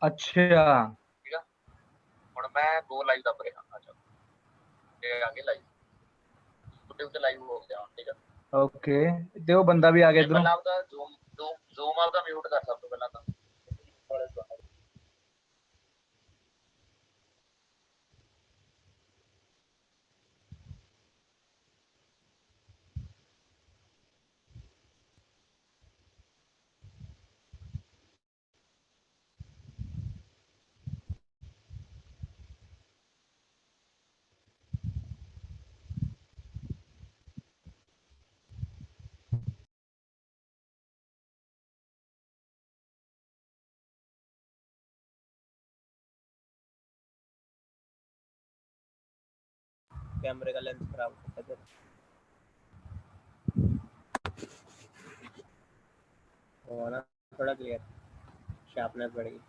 अच्छा। ठीक है। और मैं दो लाइव दब रहा। अच्छा, ये आगे लाइव तो लाइव हो गया। ठीक है। ओके, देखो बंदा भी आ गया ये इधरों। पहला आपका जूम जूम जूम आपका म्यूट कर सब तो पहला था। कैमरे का लेंस खराब है, वो ना थोड़ा क्लियर, शार्पनेस बढ़ेगी।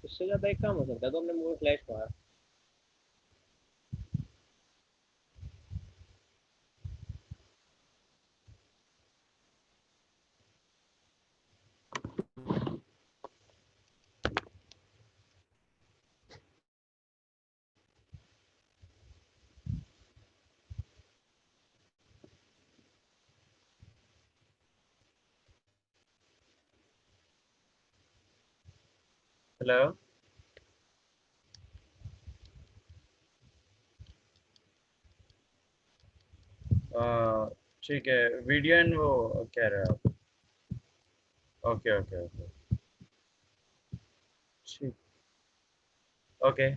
इससे ज्यादा एक काम हो सकता है तो हमने मुंह फ्लैश मारा। हेलो, ठीक है, वीडियो एंड वो कह रहे हो आप? ओके ओके ओके, ठीक, okay.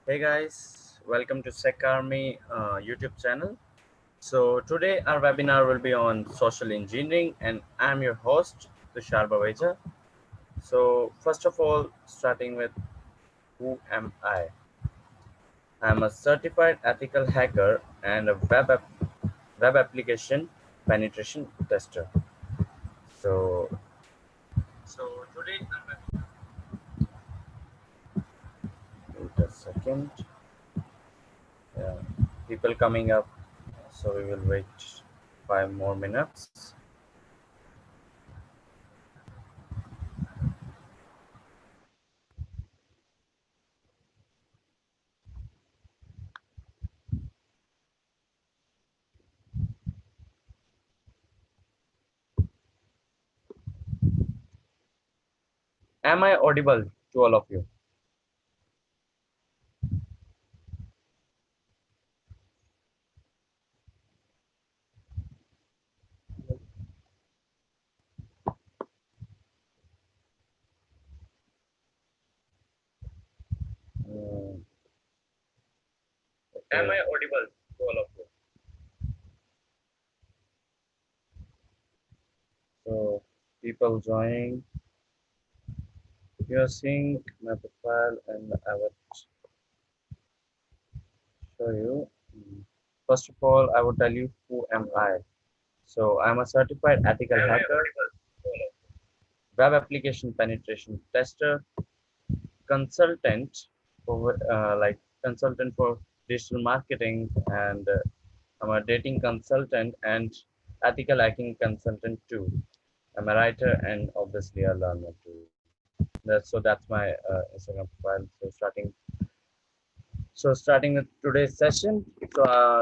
Hey guys, welcome to SECARMY YouTube channel. So today our webinar will be on social engineering and I'm your host Tushar Baweja. So first of all, starting with who am I? I'm a certified ethical hacker and a web application penetration tester. So today wait a second. Yeah, people coming up. So we will wait 5 more minutes. Am I audible to all of you? Mm, Am I audible to all of you? So, people joining, you are seeing my profile and I will show you. First of all, I will tell you who am I. So, I'm a certified ethical hacker, web application penetration tester, consultant for consultant for digital marketing, and I'm a dating consultant and ethical hacking consultant too. I'm a writer and obviously a learner too. That's my Instagram profile. So starting with today's session.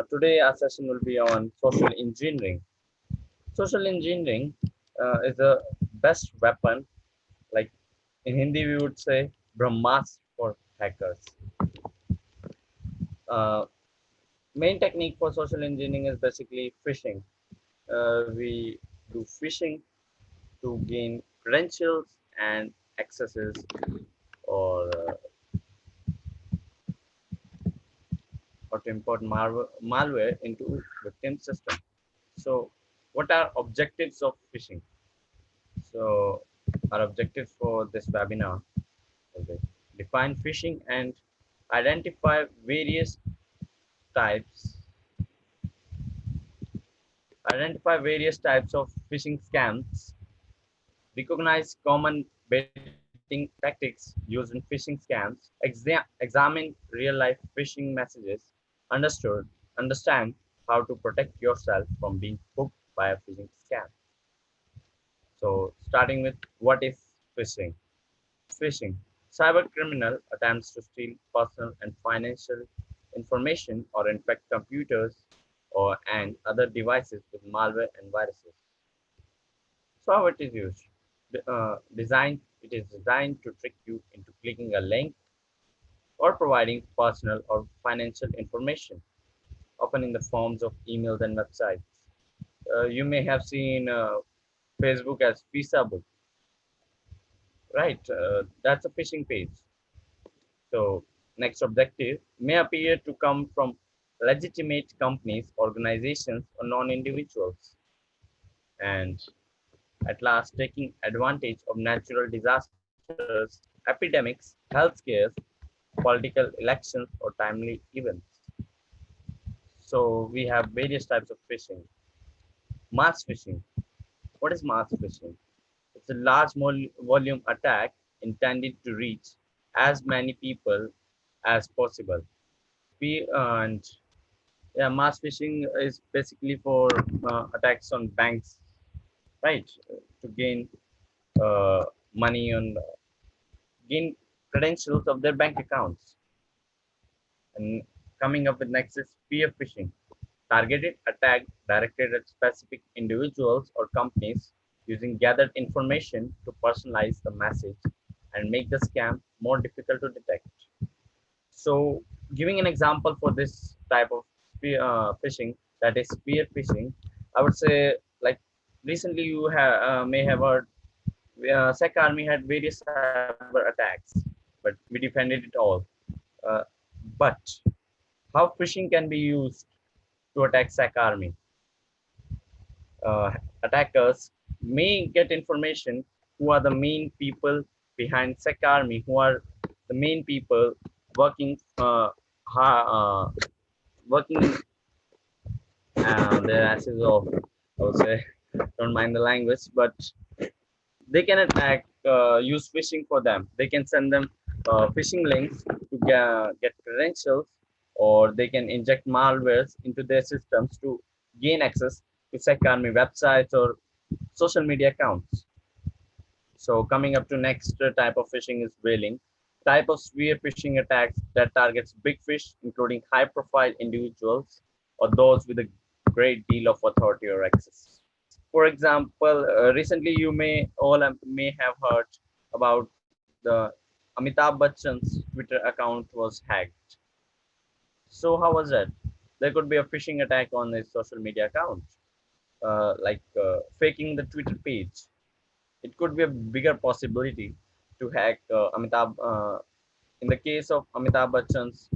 Today our session will be on social engineering. Social engineering is the best weapon. Like in Hindi, we would say Brahmas for hackers. Uh, Main technique for social engineering is basically phishing. We do phishing to gain credentials and accesses or to import malware into victim system. So what are objectives of phishing? So our objectives for this webinar will be define phishing and identify types various types of phishing scams, recognize common betting tactics used in phishing scams, examine real-life phishing messages, understood, understand how to protect yourself from being hooked by a phishing scam. So, starting with what is phishing? Phishing. Cyber criminal attempts to steal personal and financial information or infect computers or and other devices with malware and viruses. So how it is used? It is designed to trick you into clicking a link or providing personal or financial information, often in the forms of emails and websites. You may have seen Facebook as Visa book, right? That's a phishing page. So next objective may appear to come from legitimate companies, organizations, or non-individuals, and at last taking advantage of natural disasters, epidemics, health scares, political elections, or timely events. So we have various types of phishing. Mass phishing. What is mass phishing? It's a large volume attack intended to reach as many people as possible. And yeah, mass phishing is basically for attacks on banks, right? To gain uh, money on gain credentials of their bank accounts. And coming up with next is spear phishing, targeted attack directed at specific individuals or companies using gathered information to personalize the message and make the scam more difficult to detect. So, giving an example for this type of phishing, that is spear phishing, I would say like recently you may have heard SecArmy had various cyber attacks, but we defended it all. Uh, but But how phishing can be used to attack SECARMY? Attackers may get information who are the main people behind SECARMY, who are the main people working working their asses off. I would say, don't mind the language, but they can attack, use phishing for them. They can send them phishing links to get credentials, or they can inject malwares into their systems to gain access to SecArmy websites or social media accounts. So coming up to next type of phishing is whaling. Type of spear phishing attacks that targets big fish, including high-profile individuals or those with a great deal of authority or access. For example, recently you may may have heard about the Amitabh Bachchan's Twitter account was hacked. So how was that? There could be a phishing attack on his social media account, faking the Twitter page. It could be a bigger possibility to hack Amitabh. In the case of Amitabh Bachchan's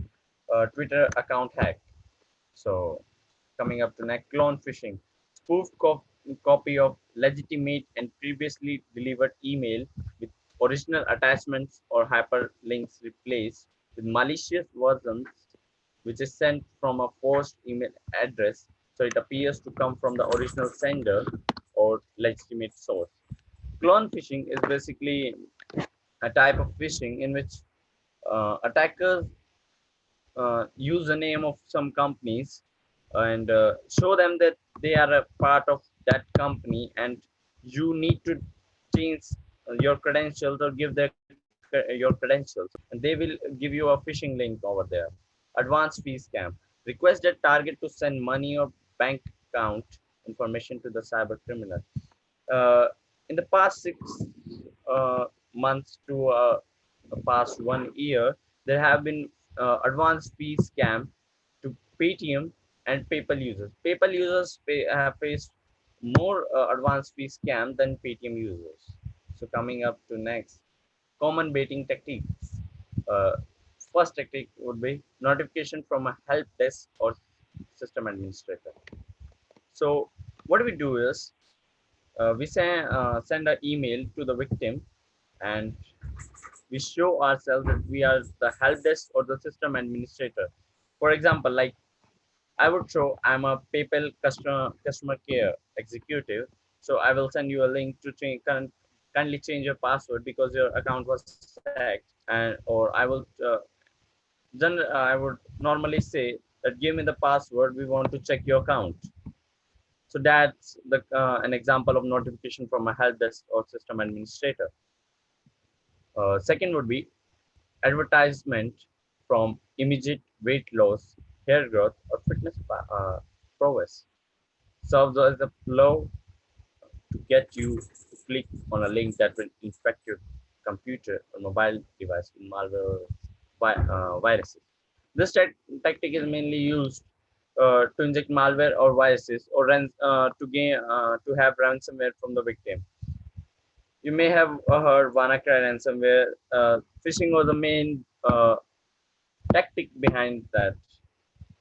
Twitter account hack. So coming up to next, clone phishing. Spoofed copy of legitimate and previously delivered email with original attachments or hyperlinks replaced with malicious versions, which is sent from a forced email address, so it appears to come from the original sender or legitimate source. Clone phishing is basically a type of phishing in which attackers use the name of some companies and show them that they are a part of that company, and you need to change your credentials or give your credentials, and they will give you a phishing link over there. Advanced fee scam: request that target to send money or bank account information to the cyber criminal. uh, in the past 6 months to past 1 year, there have been advanced fee scam to Paytm and PayPal users. PayPal users have faced more advanced fee scam than Paytm users. So coming up to next, common baiting techniques. Uh, First technique would be notification from a help desk or system administrator. So what we do is send an email to the victim, and we show ourselves that we are the help desk or the system administrator. For example, like I would show I'm a PayPal customer care executive. So I will send you a link to kindly change your password because your account was hacked, and or I would normally say that give me the password. We want to check your account. So that's an example of notification from a help desk or system administrator. Second would be advertisement from immediate weight loss, hair growth, or fitness prowess. Serves as a flow to get you to click on a link that will infect your computer or mobile device with malware viruses. This tactic is mainly used to inject malware or viruses, or to have ransomware from the victim. You may have heard WannaCry ransomware. Phishing was the main tactic behind that,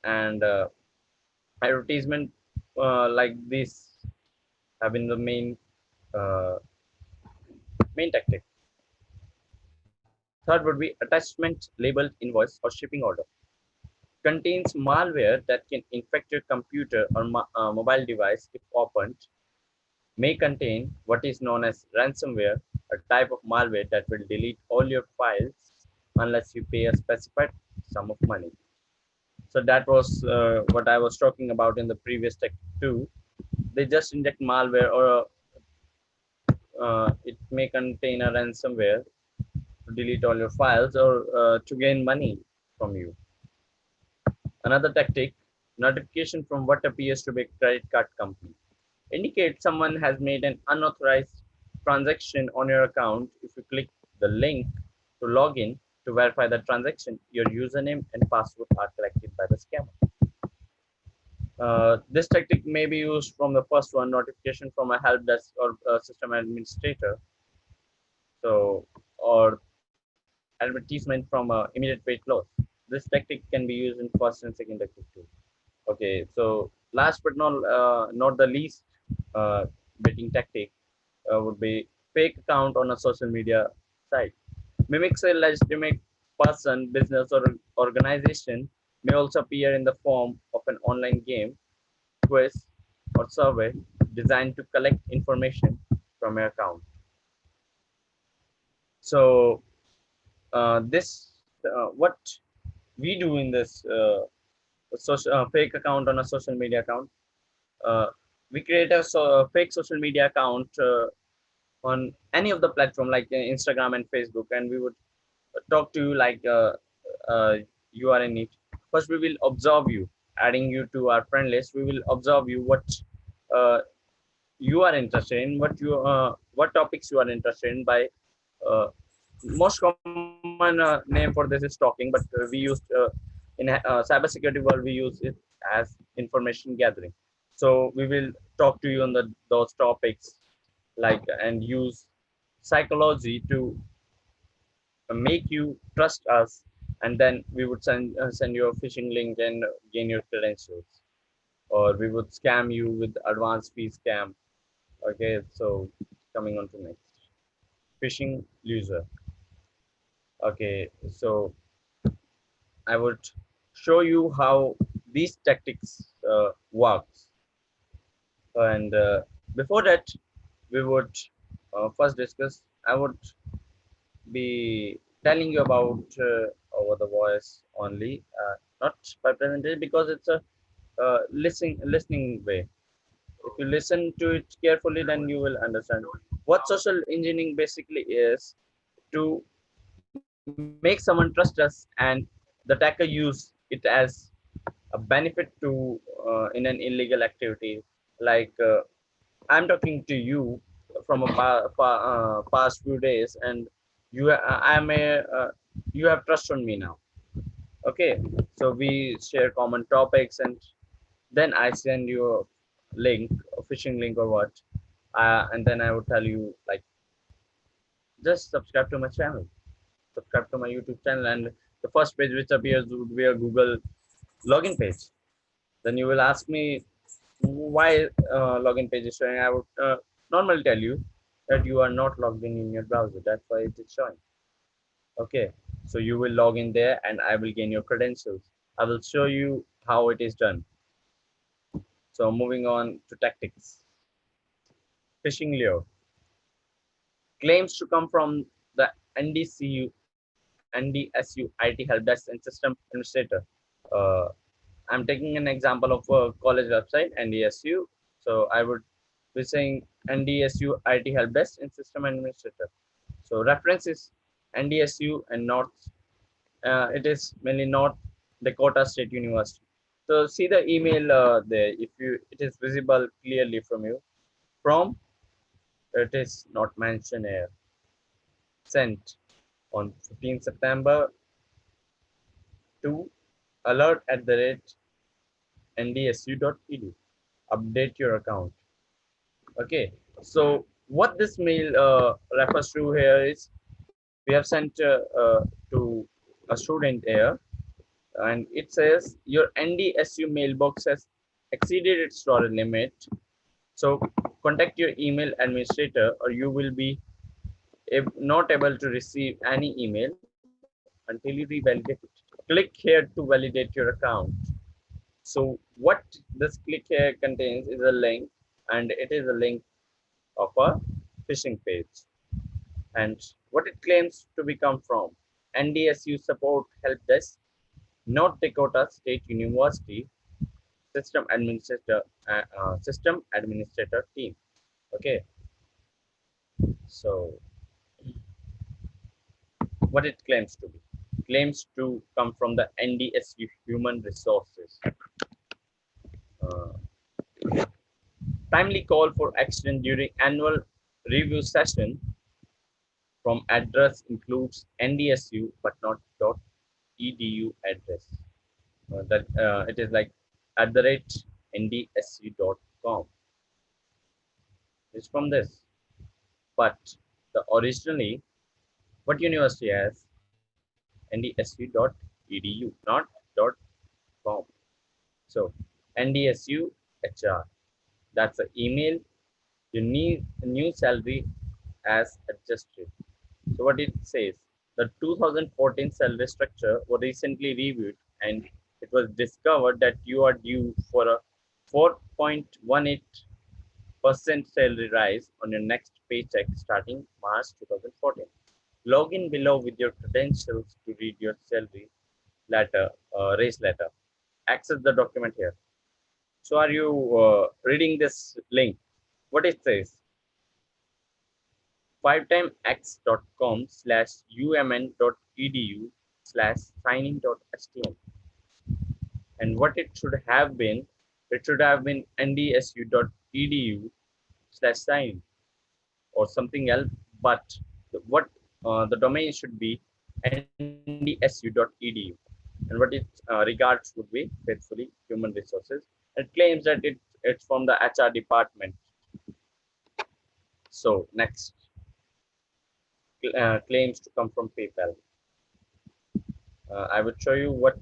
and advertisement like this have been the uh, main tactic. Third would be attachment labeled invoice or shipping order. Contains malware that can infect your computer or mobile device if opened. May contain what is known as ransomware, a type of malware that will delete all your files unless you pay a specified sum of money. So that was what I was talking about in the previous tech too. They just inject malware, or it may contain a ransomware to delete all your files or to gain money from you. Another tactic, notification from what appears to be a credit card company. Indicate someone has made an unauthorized transaction on your account. If you click the link to log in to verify the transaction, your username and password are collected by the scammer. This tactic may be used from the first one, notification from a help desk or a system administrator. So, or advertisement from immediate weight loss. this tactic can be used in first and second tactic too. Okay, so last but not the least, uh, betting tactic would be fake account on a social media site. Mimics a legitimate person, business, or organization may also appear in the form of an online game, quiz, or survey designed to collect information from your account. So this what we do in this social fake account on a social media account. Uh, we create a fake social media account on any of the platform like Instagram and Facebook, and we would talk to you like uh, you are in it. First, we will observe you, adding you to our friend list. We will observe you what uh, you are interested in, what topics you are interested in. By uh, most common name for this is stalking, but we used in cybersecurity world we use it as information gathering. So we will talk to you on those topics like and use psychology to make you trust us, and then we would send you a phishing link and gain your credentials, or we would scam you with advanced fee scam. Okay, so coming on to next, phishing user. Okay, so I would show you how these tactics works, and before that we would first discuss. I would be telling you about over the voice only, not by presentation, because it's a listening way. If you listen to it carefully, then you will understand what social engineering basically is: to make someone trust us, and the attacker use it as a benefit to in an illegal activity. Like I'm talking to you from a past few days, and I'm a you have trust on me now. Okay, so we share common topics, and then I send you a link, a phishing link or what, and then I would tell you like just subscribe to my channel, subscribe to my YouTube channel, and the first page which appears would be a Google login page. Then you will ask me why login page is showing. I would normally tell you that you are not logged in your browser. That's why it is showing. Okay, so you will log in there, and I will gain your credentials. I will show you how it is done. So moving on to tactics. Phishing lure claims to come from the NDSU IT help desk and system administrator. Uh, I'm taking an example of a college website, NDSU. So I would be saying NDSU IT help desk and system administrator. So reference is NDSU and North. It is mainly North Dakota State University. So see the email there. If you, it is visible clearly from you. From, it is not mentioned here. Sent on 15 September to alert@ndsu.edu. Update your account. Okay, so what this mail refers to here is we have sent to a student here, and it says your NDSU mailbox has exceeded its storage limit. So contact your email administrator, or you will be not able to receive any email until you revalidate it. Click here to validate your account. So what this click here contains is a link, and it is a link of a phishing page. And what it claims to become from NDSU support help desk, North Dakota State University system administrator team. Okay, so what it claims to be, claims to come from the NDSU human resources. Uh, Timely call for action during annual review session from address includes NDSU but not .edu address. That it is like @ndsu.com. It's from this, but the originally what university has NDSU.edu. .edu, not .com. So NDSU HR, that's the email. You need a new salary as adjusted. So what it says, the 2014 salary structure was recently reviewed and it was discovered that you are due for a 4.18% salary rise on your next paycheck starting March 2014. Log in below with your credentials to read your salary letter, raise letter. Access the document here. So are you reading this link? What it says, 5timex.com/umn.edu/signing.html. And what it should have been, it should have been ndsu.edu/sign or something else, but what the domain should be ndsu.edu. And what it regards would be faithfully human resources. It claims that it's from the HR department. So next, claims to come from PayPal. I would show you what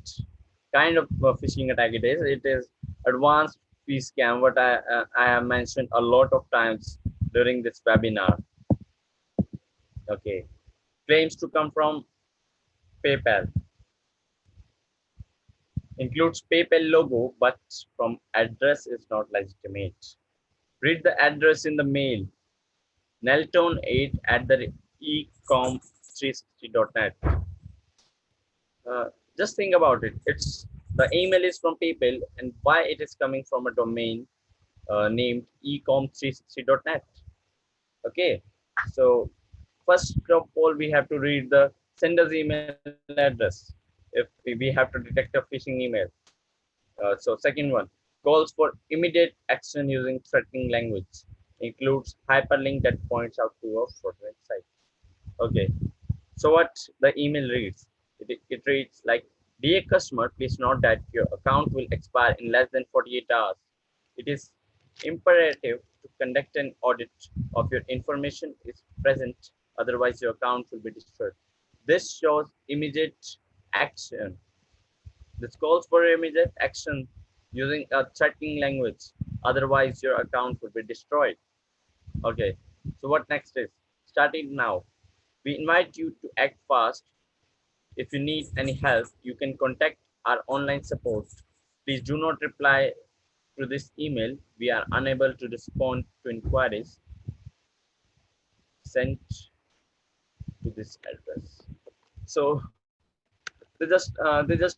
kind of phishing attack it is. It is advanced fee scam, what I have mentioned a lot of times during this webinar. Okay, claims to come from PayPal. Includes PayPal logo, but from address is not legitimate. Read the address in the mail. Neltone8 at the ecom360.net. Just think about it. It's the email is from PayPal, and why it is coming from a domain named ecom360.net. Okay, so first of all, we have to read the sender's email address if we have to detect a phishing email. So second one, calls for immediate action using threatening language, includes hyperlink that points out to a fraudulent site. Okay, so what the email reads, it reads like, dear customer, please note that your account will expire in less than 48 hours. It is imperative to conduct an audit of your information is present, otherwise your account will be destroyed. This shows immediate action. This calls for immediate action using a threatening language, otherwise your account will be destroyed. Okay, so what next is, starting now. We invite you to act fast. If you need any help, you can contact our online support. Please do not reply to this email. We are unable to respond to inquiries sent to this address. So they just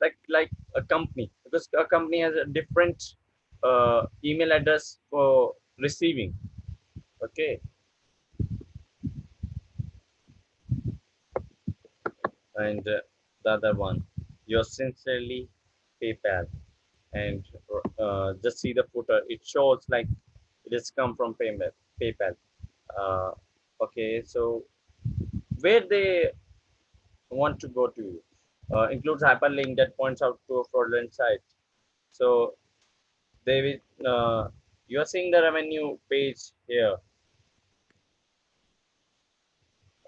act like a company, because a company has a different email address for receiving. Okay, and the other one, yours sincerely, PayPal. And just see the footer, it shows like it has come from PayPal. uh, okay, so where they want to go to, includes hyperlink that points out to a fraudulent site. So they will you are seeing the revenue page here,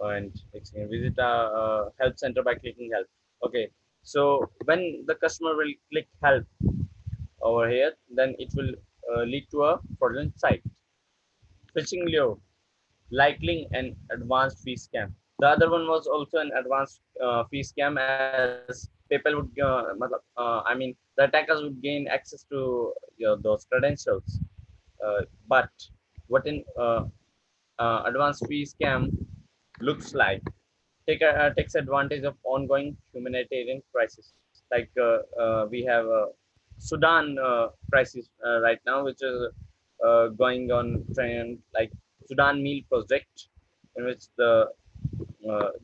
and it's visit our help center by clicking help. Okay, so when the customer will click help over here, then it will lead to a fraudulent site. Phishing lure, likely an advanced fee scam. The other one was also an advanced fee scam, as people would, I mean, the attackers would gain access to those credentials. But what in advanced fee scam looks like, takes advantage of ongoing humanitarian crisis. Like we have a Sudan crisis right now, which is going on trend, like Sudan Meal Project, in which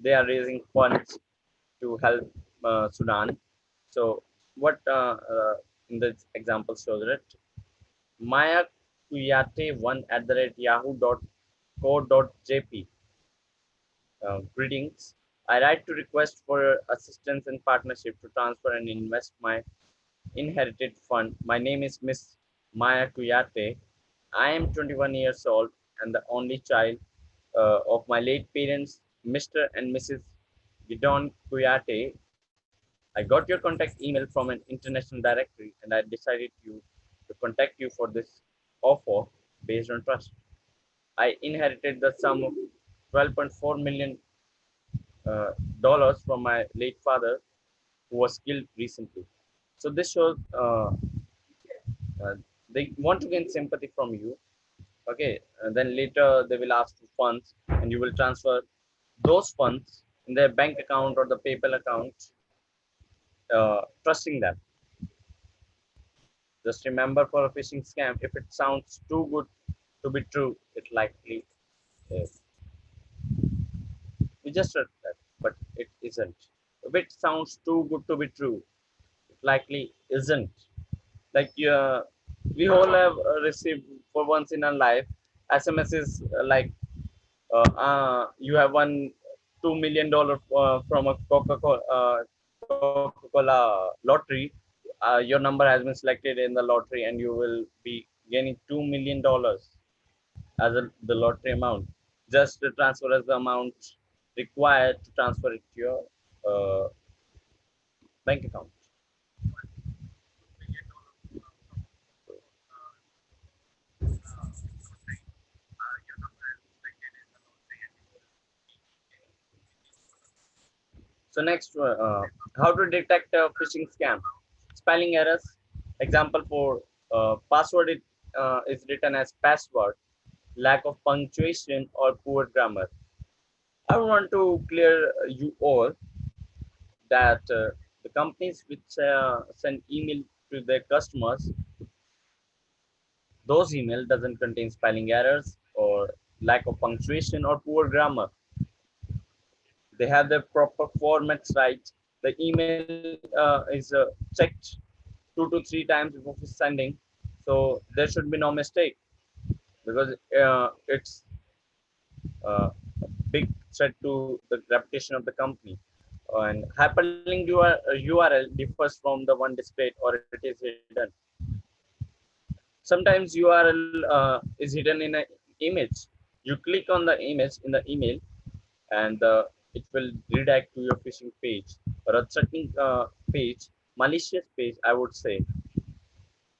they are raising funds to help Sudan. So what in this example shows that Maya Kuyate1@yahoo.co.jp. Greetings. I write to request for assistance and partnership to transfer and invest my inherited fund. My name is Miss Maya Kuyate. I am 21 years old and the only child of my late parents, Mr. and Mrs. Gidon Kuyate. I am 21 years old and the only child of my late parents, Mr. and Mrs. Gidon Kuyate. I am 21 years old and the only child of my late parents, Mr. and Mrs. Gidon Kuyate. I am 21 years old and the only child of my late parents, Mr. and Mrs. Gidon Kuyate. I got your contact email from an international directory and I decided to contact you for this offer based on trust. I inherited the sum of 12.4 million dollars from my late father who was killed recently. So this shows uh, they want to gain sympathy from you. Okay, and then later they will ask for funds and you will transfer those funds in their bank account or the PayPal account, trusting them. Just remember, for a phishing scam, if it sounds too good to be true, it likely is. We just read that, but it isn't. If it sounds too good to be true, it likely isn't. Like we all have received for once in our life SMSs like you have won $2 million from a Coca-Cola lottery. Your number has been selected in the lottery, and you will be gaining $2 million as the lottery amount. Just to transfer as the amount required to transfer it to your bank account. So next, how to detect a phishing scam? Spelling errors. Example for password is written as password, lack of punctuation or poor grammar. I want to clear you all that the companies which send email to their customers, those email doesn't contain spelling errors or lack of punctuation or poor grammar. They have the proper formats right. The email is checked 2 to 3 times before sending, so there should be no mistake because it's a big threat to the reputation of the company. And hyperlink URL differs from the one displayed or it is hidden. Sometimes URL is hidden in an image. You click on the image in the email and it will redirect to your phishing page or a threatening page, malicious page, I would say.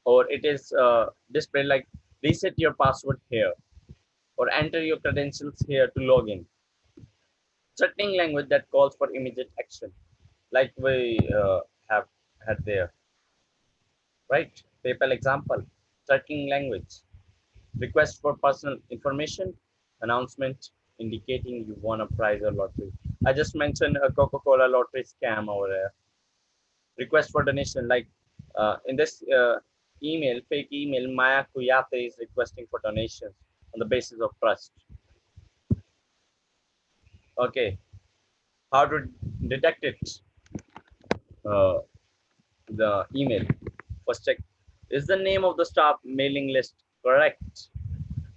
Or it is displayed like reset your password here or enter your credentials here to log in. Threatening language that calls for immediate action, like we have had there, right? PayPal example, threatening language, request for personal information, announcement indicating you won a prize or lottery. I just mentioned a Coca-Cola lottery scam over there. Request for donation, like in this email, fake email, Maya Kuyate is requesting for donations on the basis of trust. Okay, how to detect it? Uh, the email. First check, is the name of the staff mailing list correct?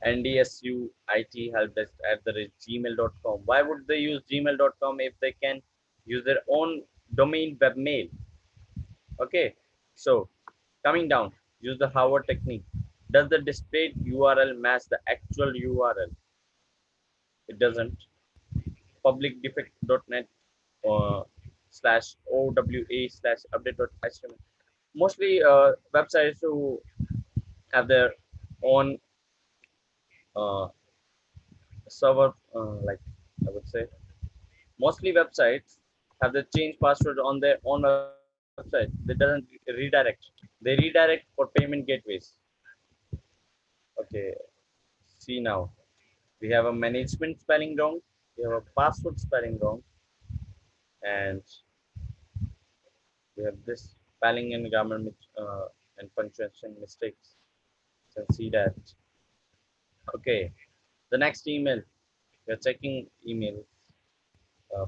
NDSUIT helpdesk at the gmail.com. Why would they use gmail.com if they can use their own domain webmail? Okay, so coming down, use the Howard technique. Does the displayed URL match the actual URL? It doesn't. Publicdefect.net slash OWA slash update.html. Mostly websites who have their own uh, server, like I would say, mostly websites have the change password on their own website. They doesn't redirect. They redirect for payment gateways. Okay, see now. We have a management spelling wrong. We have a password spelling wrong, and we have this spelling and grammar and punctuation mistakes. You can see that. Okay, the next email. We're checking emails,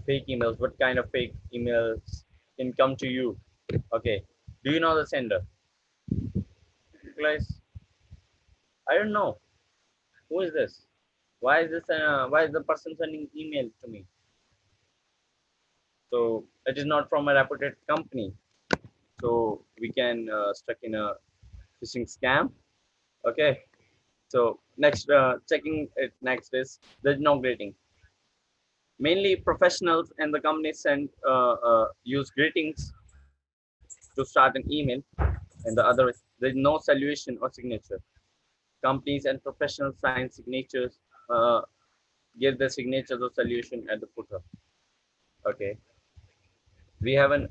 fake emails. What kind of fake emails can come to you? Okay, do you know the sender? Guys, I don't know. Who is this? Why is this? Why is the person sending email to me? So it is not from a reputed company. So we can stuck in a phishing scam. Okay. So next, checking it next is there's no greeting. Mainly professionals and the companies send use greetings to start an email, and the other is there is no solution or signature. Companies and professionals sign signatures, give the signatures or solution at the footer. Okay, we have an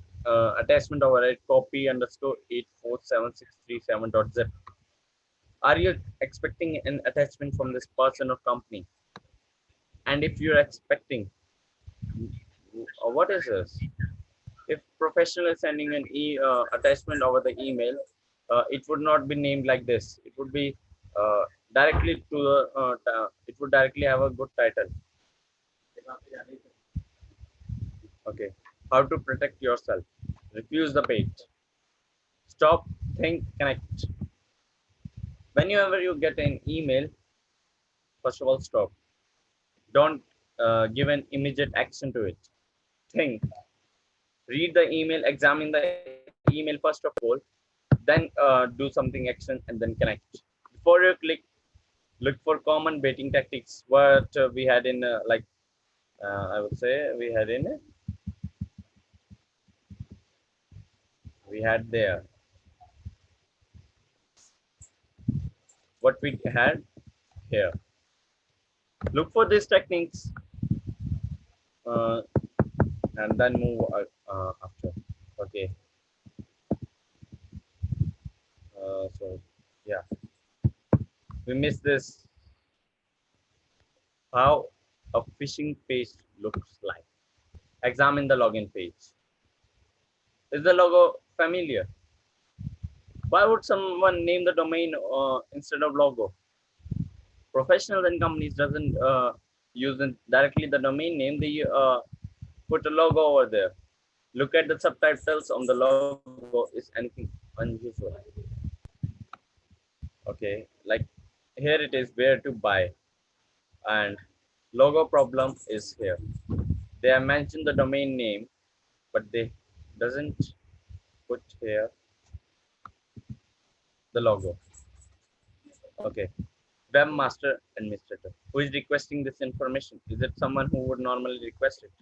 attachment over it, copy underscore 84767.zip. Are you expecting an attachment from this person or company? And if you're expecting, what is this? If professional is sending an attachment over the email, it would not be named like this. It would be directly to the. It would directly have a good title. Okay. How to protect yourself? Refuse the bait. Stop, think, connect. Whenever you get an email, first of all, stop. Don't give an immediate action to it. Think. Read the email, examine the email first of all, then do something action and then connect. Before you click, look for common baiting tactics. What we had in I would say we had there. What we had here. Look for these techniques uh, and then move after. Okay. So yeah, we missed this. How a phishing page looks like. Examine the login page. Is the logo familiar? Why would someone name the domain instead of logo? Professionals and companies doesn't use directly the domain name. They put a logo over there. Look at the subtitles on the logo. Is anything unusual? Okay, like here it is where to buy, and logo problem is here. They have mentioned the domain name, but they doesn't put here the logo. Okay, webmaster administrator. Who is requesting this information? Is it someone who would normally request it?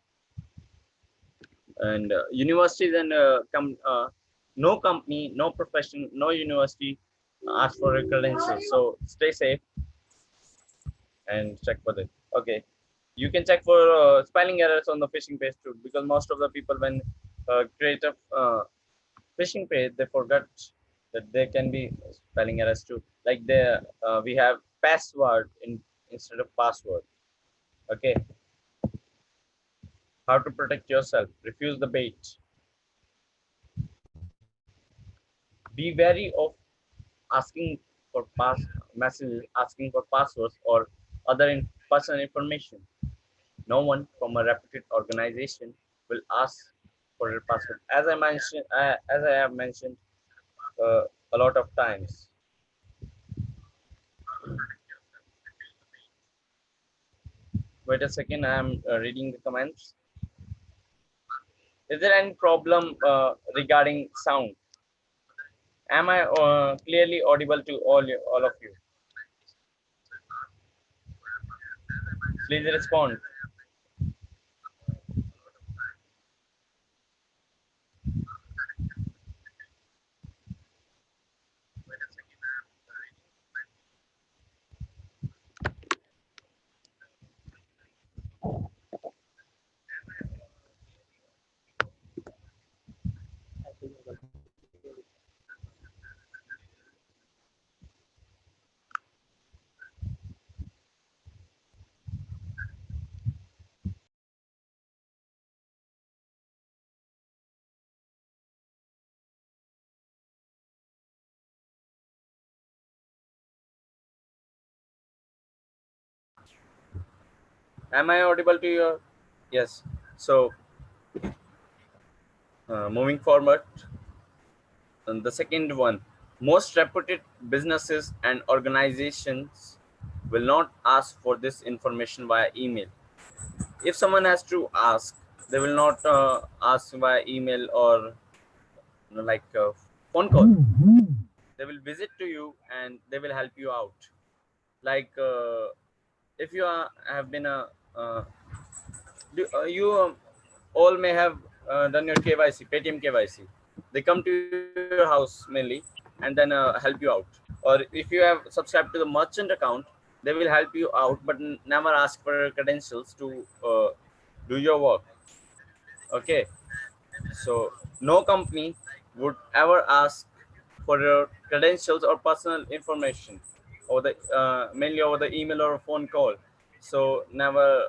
And universities and no company, no profession, no university ask for a credentials. So stay safe and check for it. Okay, you can check for spelling errors on the phishing page too, because most of the people when create a phishing page, they forget that there can be spelling errors too. Like there, we have password instead of password. Okay, how to protect yourself? Refuse the bait. Be wary of asking for messages, asking for passwords or other personal information. No one from a reputed organization will ask for your password. As I have mentioned a lot of times. Wait a second, I am reading the comments. Is there any problem regarding sound? Am I clearly audible to all of you? Please respond. Am I audible to you? Yes. So moving forward, and the second one, most reputed businesses and organizations will not ask for this information via email. If someone has to ask, they will not ask via email or like phone call. They will visit to you and they will help you out. Like if you have been a you all may have done your KYC, Paytm KYC. They come to your house mainly and then help you out. Or if you have subscribed to the merchant account, they will help you out, but never ask for credentials to do your work. Okay, so no company would ever ask for your credentials or personal information, or the mainly over the email or phone call. So never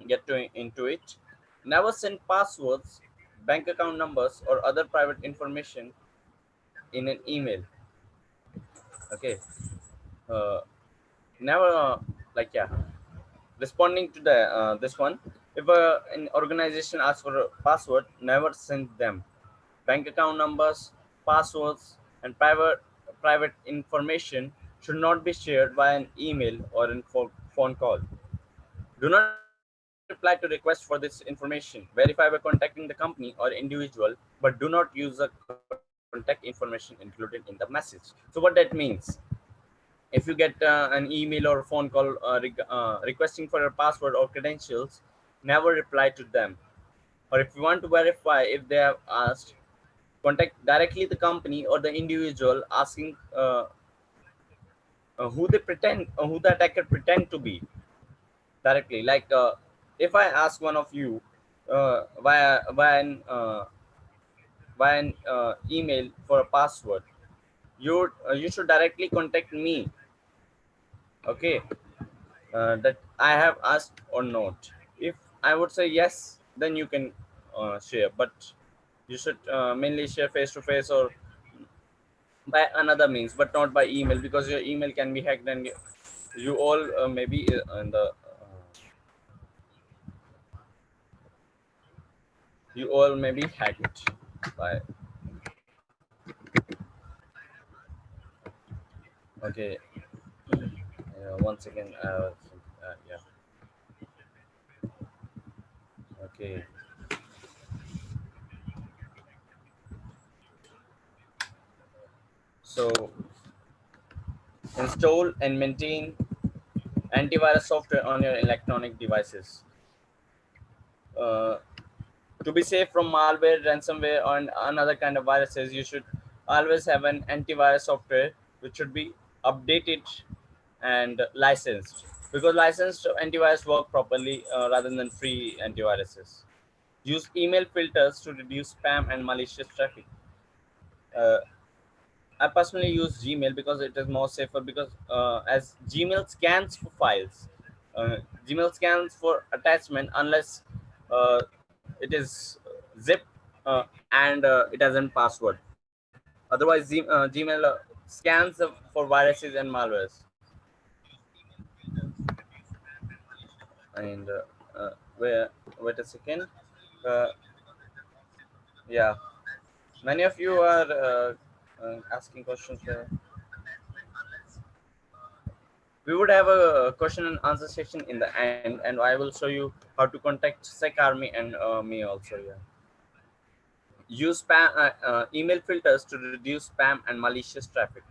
get into it. Never send passwords, bank account numbers, or other private information in an email. Okay. Uh, never like yeah. Responding to the this one, if an organization asks for a password, never send them. Bank account numbers, passwords, and private information should not be shared by an email or in phone call. Do not reply to requests for this information. Verify by contacting the company or individual, but do not use the contact information included in the message. So what that means, if you get an email or phone call requesting for your password or credentials, never reply to them. Or if you want to verify if they have asked, contact directly the company or the individual asking who the attacker pretend to be directly. Like if I ask one of you via an email for a password, you should directly contact me. Okay, that I have asked or not. If I would say yes, then you can share. But you should mainly share face to face or by another means, but not by email, because your email can be hacked and you all maybe in the you all may be hacked by. Okay, one second. Yeah. Okay. So install and maintain antivirus software on your electronic devices. Uh, to be safe from malware, ransomware, or another kind of viruses, you should always have an antivirus software which should be updated and licensed, because licensed antivirus work properly rather than free antiviruses. Use email filters to reduce spam and malicious traffic. Uh, I personally use Gmail because it is more safer, because as Gmail scans for files, Gmail scans for attachment unless it is zip and it has a password. Otherwise, Gmail scans for viruses and malwares. And wait, wait a second. Uh, yeah, many of you are asking questions there. We would have a question and answer section in the end, and I will show you how to contact SECARMY and me also. Yeah. Use email filters to reduce spam and malicious traffic.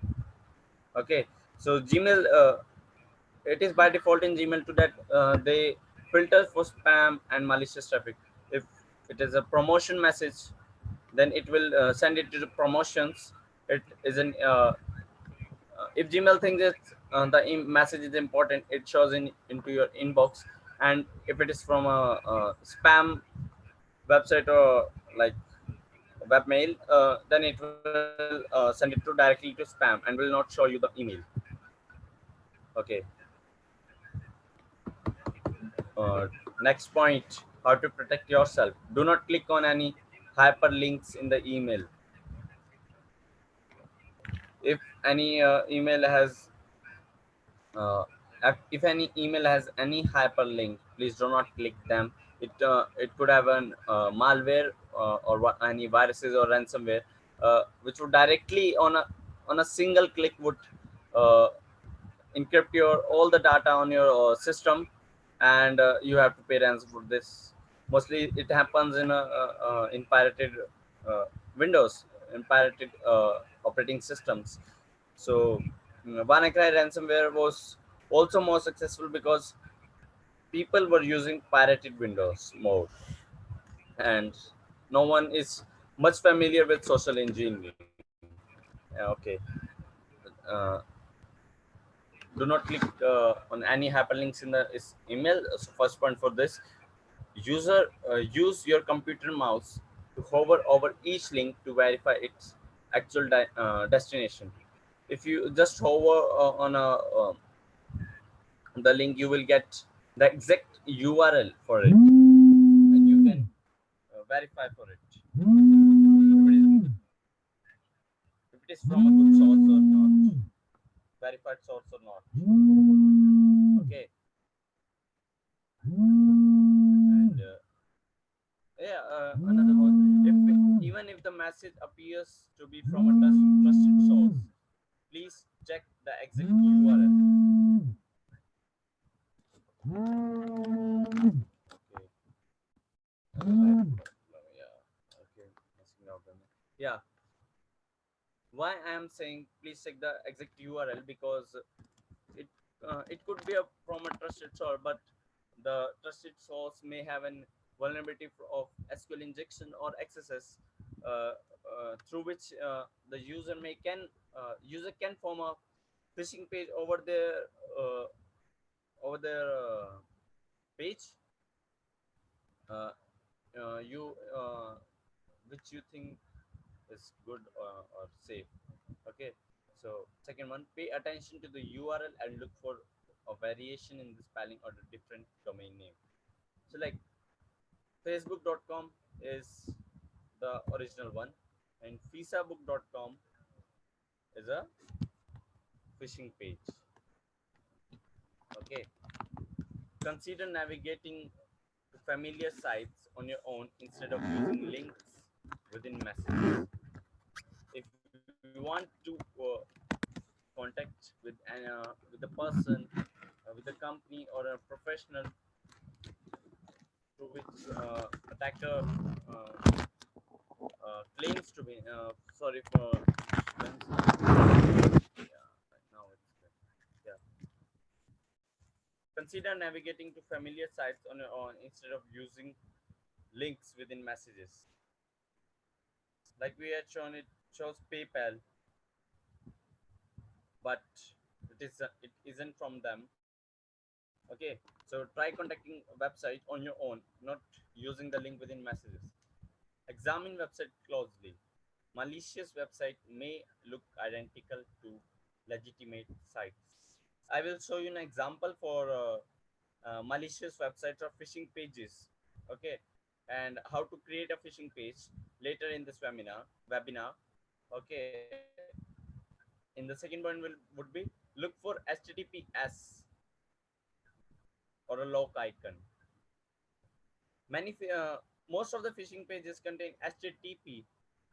Okay, so Gmail, it is by default in Gmail to that they filter for spam and malicious traffic. If it is a promotion message, then it will send it to the promotions. It is an if Gmail thinks that the message is important, it shows into your inbox. And if it is from a spam website or like webmail, then it will send it to directly to spam and will not show you the email. Okay. Uh, Next point: how to protect yourself. Do not click on any hyperlinks in the email. If any email has if any email has any hyperlink, please do not click them. It could have an malware or any viruses or ransomware, which would directly on a single click would uh, encrypt your all the data on your system, and you have to pay ransom for this. Mostly, it happens in pirated uh, Windows, in pirated operating systems. So, WannaCry ransomware was also more successful because people were using pirated Windows more, and no one is much familiar with social engineering. Okay. Uh, do not click on any hyperlinks in the email. So first point for this, user use your computer mouse to hover over each link to verify its actual destination. If you just hover on the link, you will get the exact URL for it, and you can verify for it if it is from a good source or not, verified source or not. Okay, and yeah, another one. Even if the message appears to be from a trusted source, please check the exact URL. Okay. Yeah. Okay. Messing up. Yeah. Why I am saying please check the exact URL, because it it could be from a trusted source, but the trusted source may have an vulnerability of SQL injection or accesses, through which the user can form a phishing page uh, over their page, uh, you which you think is good or safe. Okay, so second one, pay attention to the URL and look for a variation in the spelling or the different domain name. So like facebook.com is the original one, and fisabook.com is a phishing page. Okay, consider navigating to familiar sites on your own instead of using links within messages. If you want to contact with the person, with the company or a professional through which attacker claims to be, sorry for yeah, right now it's good. Yeah, consider navigating to familiar sites on your own instead of using links within messages. Like we had shown, it shows PayPal, but it isn't from them. Okay, so try contacting a website on your own, not using the link within messages. Examine website closely. Malicious website may look identical to legitimate sites. I will show you an example for malicious websites or phishing pages. Okay, and how to create a phishing page later in this webinar. Okay, in the second one would be look for HTTPS or a lock icon. Many most of the phishing pages contain HTTP,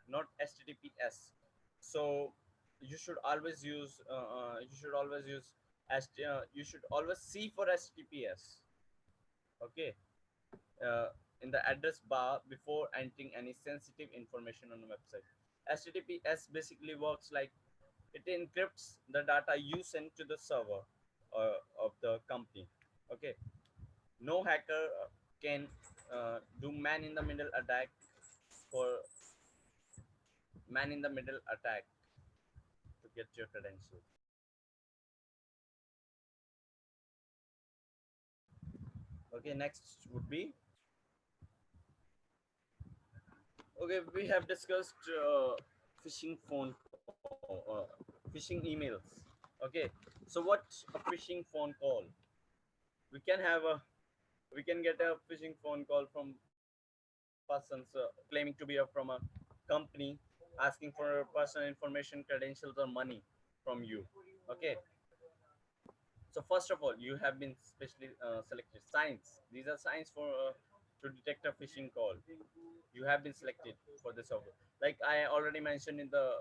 not HTTPS. So you should always use you should always see for HTTPS. Okay, in the address bar before entering any sensitive information on a website. HTTPS basically works like it encrypts the data you send to the server of the company. Okay, no hacker can do man in the middle attack for man in the middle attack to get your credentials. Okay, next would be, okay, we have discussed phishing phone call, phishing emails. Okay, so what a phishing phone call? We can have a we can get a phishing phone call from persons claiming to be from a company, asking for personal information, credentials, or money from you. Okay, so first of all, you have been specially selected. Signs. These are signs for to detect a phishing call. You have been selected for this offer. Like I already mentioned in the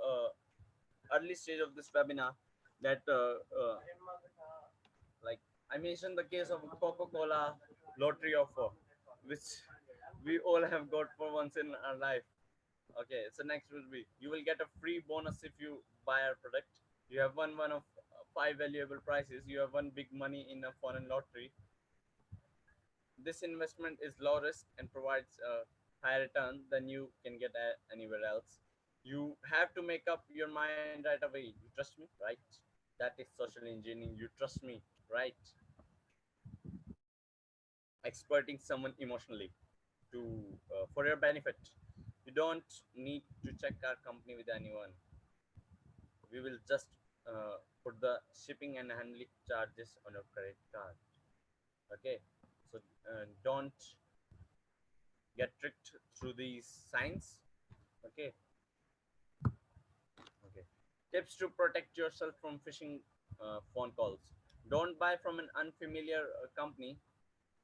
early stage of this webinar, that like I mentioned the case of Coca-Cola lottery offer, which we all have got for once in our life. Okay, so next will be, you will get a free bonus if you buy our product. You have won one of five valuable prizes. You have won big money in a foreign lottery. This investment is low risk and provides higher return than you can get anywhere else. You have to make up your mind right away. You trust me, right? That is social engineering. You trust me, right? Exploiting someone emotionally to for your benefit. You don't need to check our company with anyone. We will just put the shipping and handling charges on your credit card. Okay, so don't get tricked through these signs. Okay, okay. Tips to protect yourself from phishing phone calls. Don't buy from an unfamiliar company.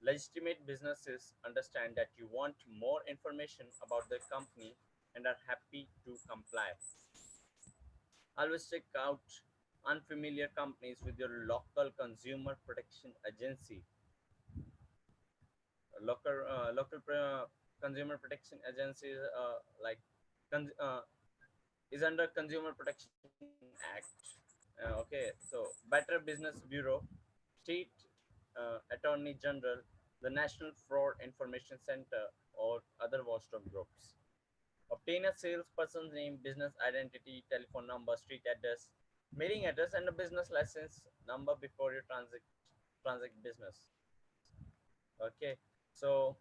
Legitimate businesses understand that you want more information about their company and are happy to comply. Always check out unfamiliar companies with your local consumer protection agency. Local consumer protection agencies like con- uh, is under Consumer Protection Act. Okay, so Better Business Bureau, State Attorney General, the National Fraud Information Center, or other watchdog groups. Obtain a salesperson's name, business identity, telephone number, street address, mailing address, and a business license number before you transact business. Okay, so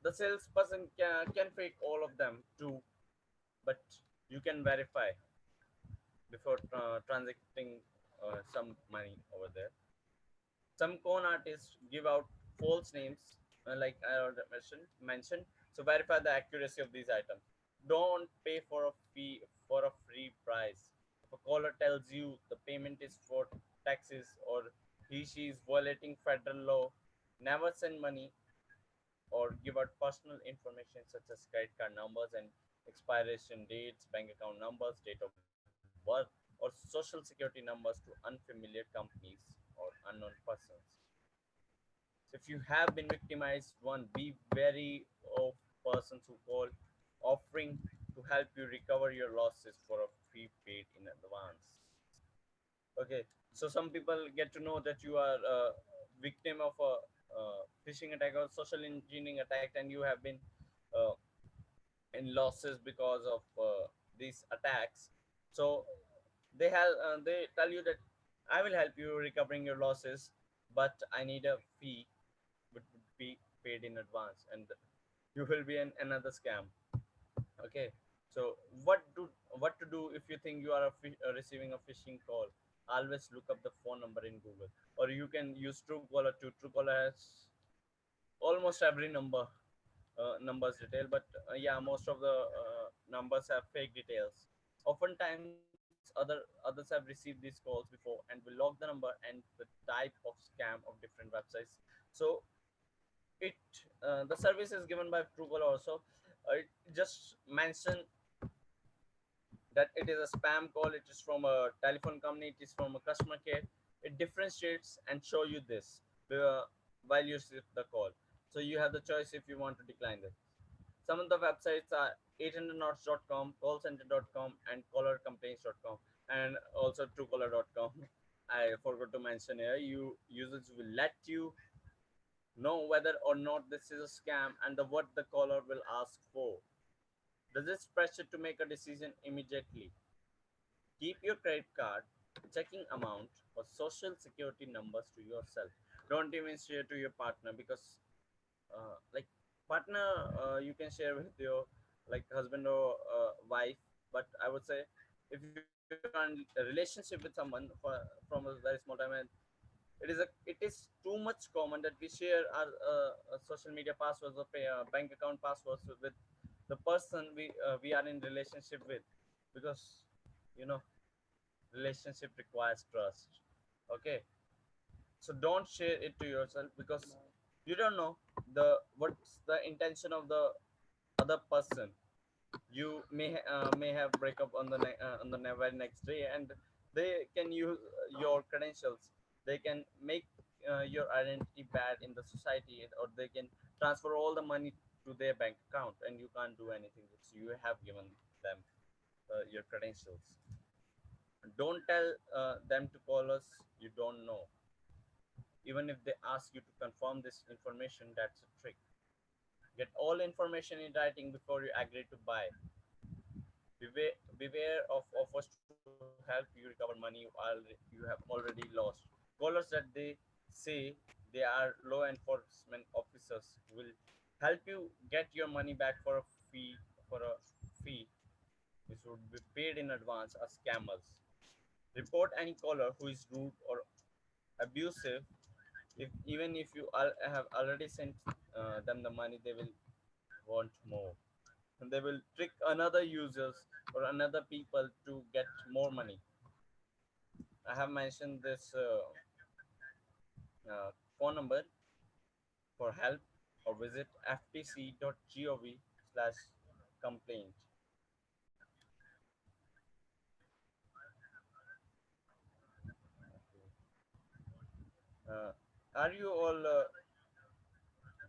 the salesperson can fake all of them too, but you can verify before transacting some money over there. Some con artists give out false names, like I already mentioned. So verify the accuracy of these items. Don't pay for a fee for a free price. If a caller tells you the payment is for taxes or she is violating federal law, never send money or give out personal information such as credit card numbers and expiration dates, bank account numbers, date of birth, or social security numbers to unfamiliar companies or unknown persons. So if you have been victimized, one, be wary of persons who call offering to help you recover your losses for a fee paid in advance. Okay, so some people get to know that you are a victim of a phishing attack or social engineering attack, and you have been uh, in losses because of these attacks. So they tell you that I will help you recovering your losses, but I need a fee which would be paid in advance, and you will be in another scam. Okay, so what to do if you think you are receiving a phishing call? Always look up the phone number in Google, or you can use Truecaller too. Truecaller has almost every numbers detail, but yeah, most of the numbers have fake details. Oftentimes others have received these calls before and will log the number and the type of scam of different websites. So it the service is given by Truecaller also. It just mention that it is a spam call, it is from a telephone company, it is from a customer care. It differentiates and show you this uh, while you receive the call. So you have the choice if you want to decline this. Some of the websites are 800knots.com, callcenter.com, and callercomplaints.com, and also truecaller.com. I forgot to mention here, you users will let you know whether or not this is a scam and the what the caller will ask for. Resist pressure to make a decision immediately. Keep your credit card, checking amount, or social security numbers to yourself. Don't even share to your partner, because like partner you can share with your like husband or wife, but I would say if you're in a relationship with someone from a very small time, and it is too much common that we share our social media passwords or bank account passwords with the person we are in relationship with, because you know relationship requires trust. Okay, so don't share it to yourself, because you don't know what's the intention of the other person. You may have breakup on the on the very next day, and they can use your credentials. They can make your identity bad in the society, or they can transfer all the money to their bank account, and you can't do anything because you have given them your credentials. Don't tell them to call us you don't know. Even if they ask you to confirm this information, that's a trick. Get all information in writing before you agree to buy. Beware of offers to help you recover money you have already lost. Callers that they say they are law enforcement officers will help you get your money back for a fee which would be paid in advance are scammers. Report any caller who is rude or abusive. If even if you have already sent them the money, they will want more. And they will trick another users or another people to get more money. I have mentioned this phone number for help or visit ftc.gov/complaint. Uh, are you all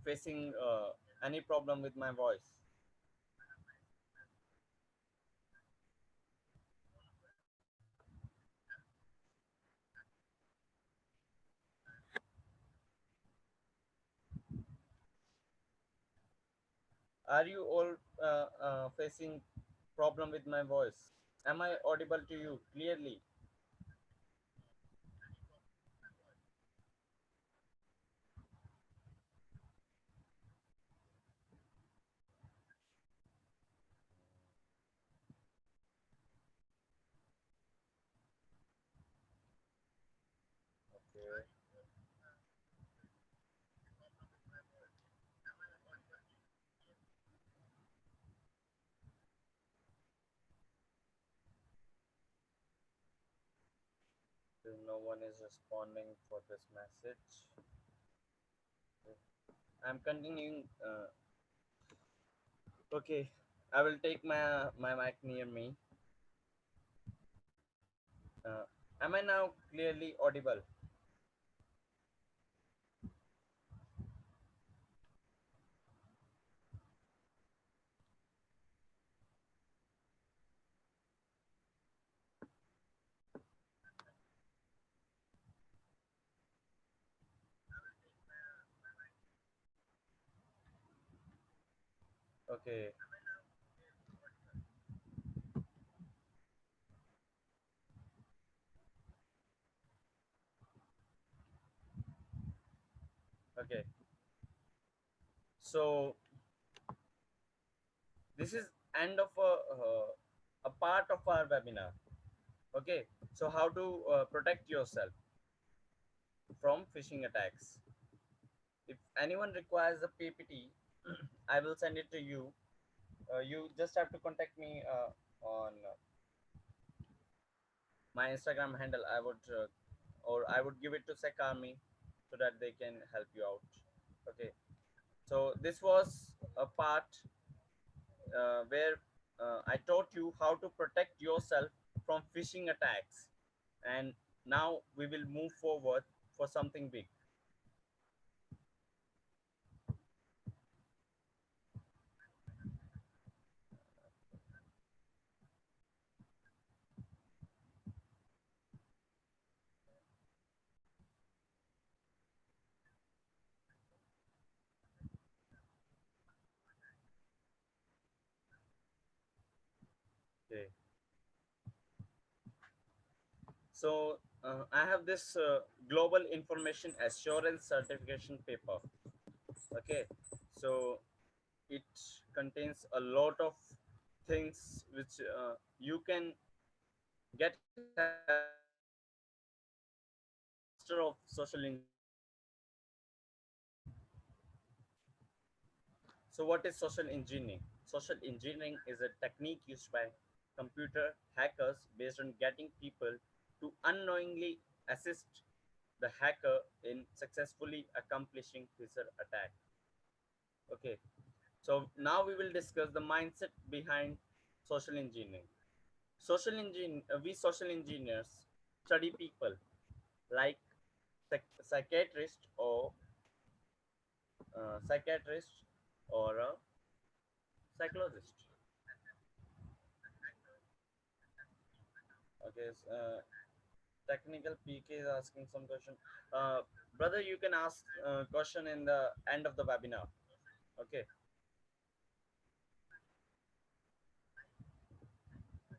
facing any problem with my voice? Are you all facing problem with my voice? Am I audible to you clearly? Okay. Still no one is responding for this message. I'm continuing. Okay, I will take my mic near me. Am I now clearly audible? Okay, okay. So this is end of a part of our webinar. Okay, so how to protect yourself from phishing attacks. If anyone requires a PPT, I will send it to you. You just have to contact me on my Instagram handle. Or I would give it to SECARMY so that they can help you out. Okay. So this was a part where I taught you how to protect yourself from phishing attacks, and now we will move forward for something big. Okay. So I have this global information assurance certification paper. Okay. So it contains a lot of things which you can get as a master of social engineering. So what is social engineering? Social engineering is a technique used by computer hackers based on getting people to unknowingly assist the hacker in successfully accomplishing his attack. Okay, so now we will discuss the mindset behind social engineering. We social engineers study people like psychiatrist or psychiatrist or a psychologist. Okay, technical PK is asking some question. Uh, Brother, you can ask question in the end of the webinar. Okay.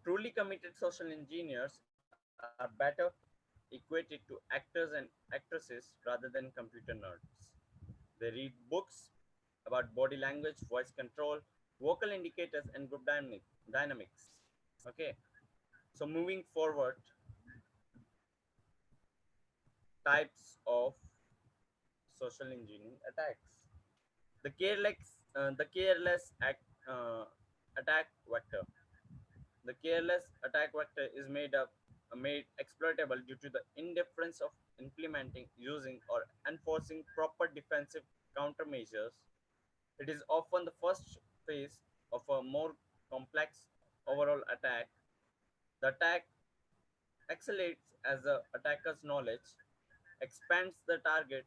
Truly committed social engineers are better equated to actors and actresses rather than computer nerds. They read books about body language, voice control, vocal indicators, and group dynamics. Okay, so moving forward, types of social engineering attacks. The careless attack vector. The careless attack vector is made exploitable due to the indifference of implementing, using, or enforcing proper defensive countermeasures. It is often the first phase of a more complex overall attack. The attack accelerates as the attacker's knowledge expands the target.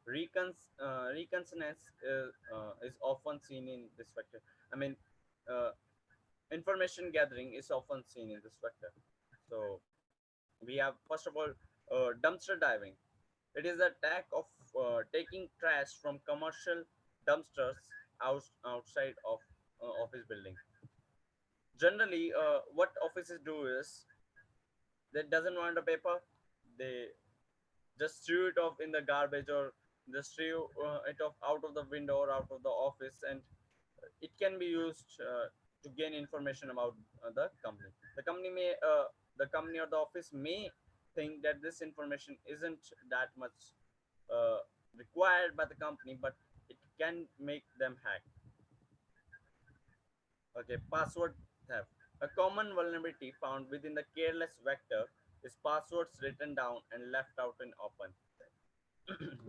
Reconnaissance is often seen in this vector. I mean, uh, information gathering is often seen in this vector. So we have first of all dumpster diving. It is the attack of taking trash from commercial dumpsters outside of office building. Generally, what offices do is they doesn't want a paper, they just threw it off in the garbage, or just threw it off out of the window or out of the office, and it can be used to gain information about the company. The company or the office may think that this information isn't that much uh, required by the company, but it can make them hack. Okay, password theft. A common vulnerability found within the careless vector is passwords written down and left out in open.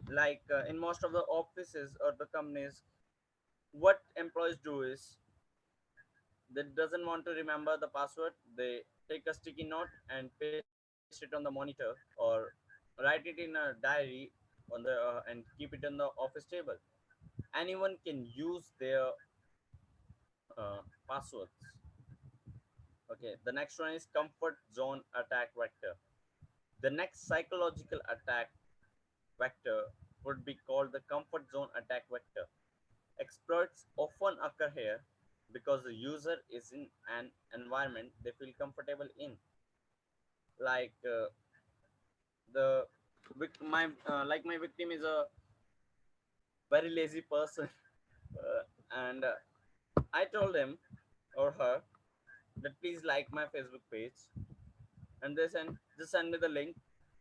Like in most of the offices or the companies, what employees do is they doesn't want to remember the password. They take a sticky note and paste it on the monitor, or write it in a diary on the and keep it on the office table. Anyone can use their passwords. Okay, the next one is comfort zone attack vector. The next psychological attack vector would be called the comfort zone attack vector. Exploits often occur here because the user is in an environment they feel comfortable in. Like the my victim is a very lazy person, and I told him or her that please like my Facebook page, and they send just send me the link.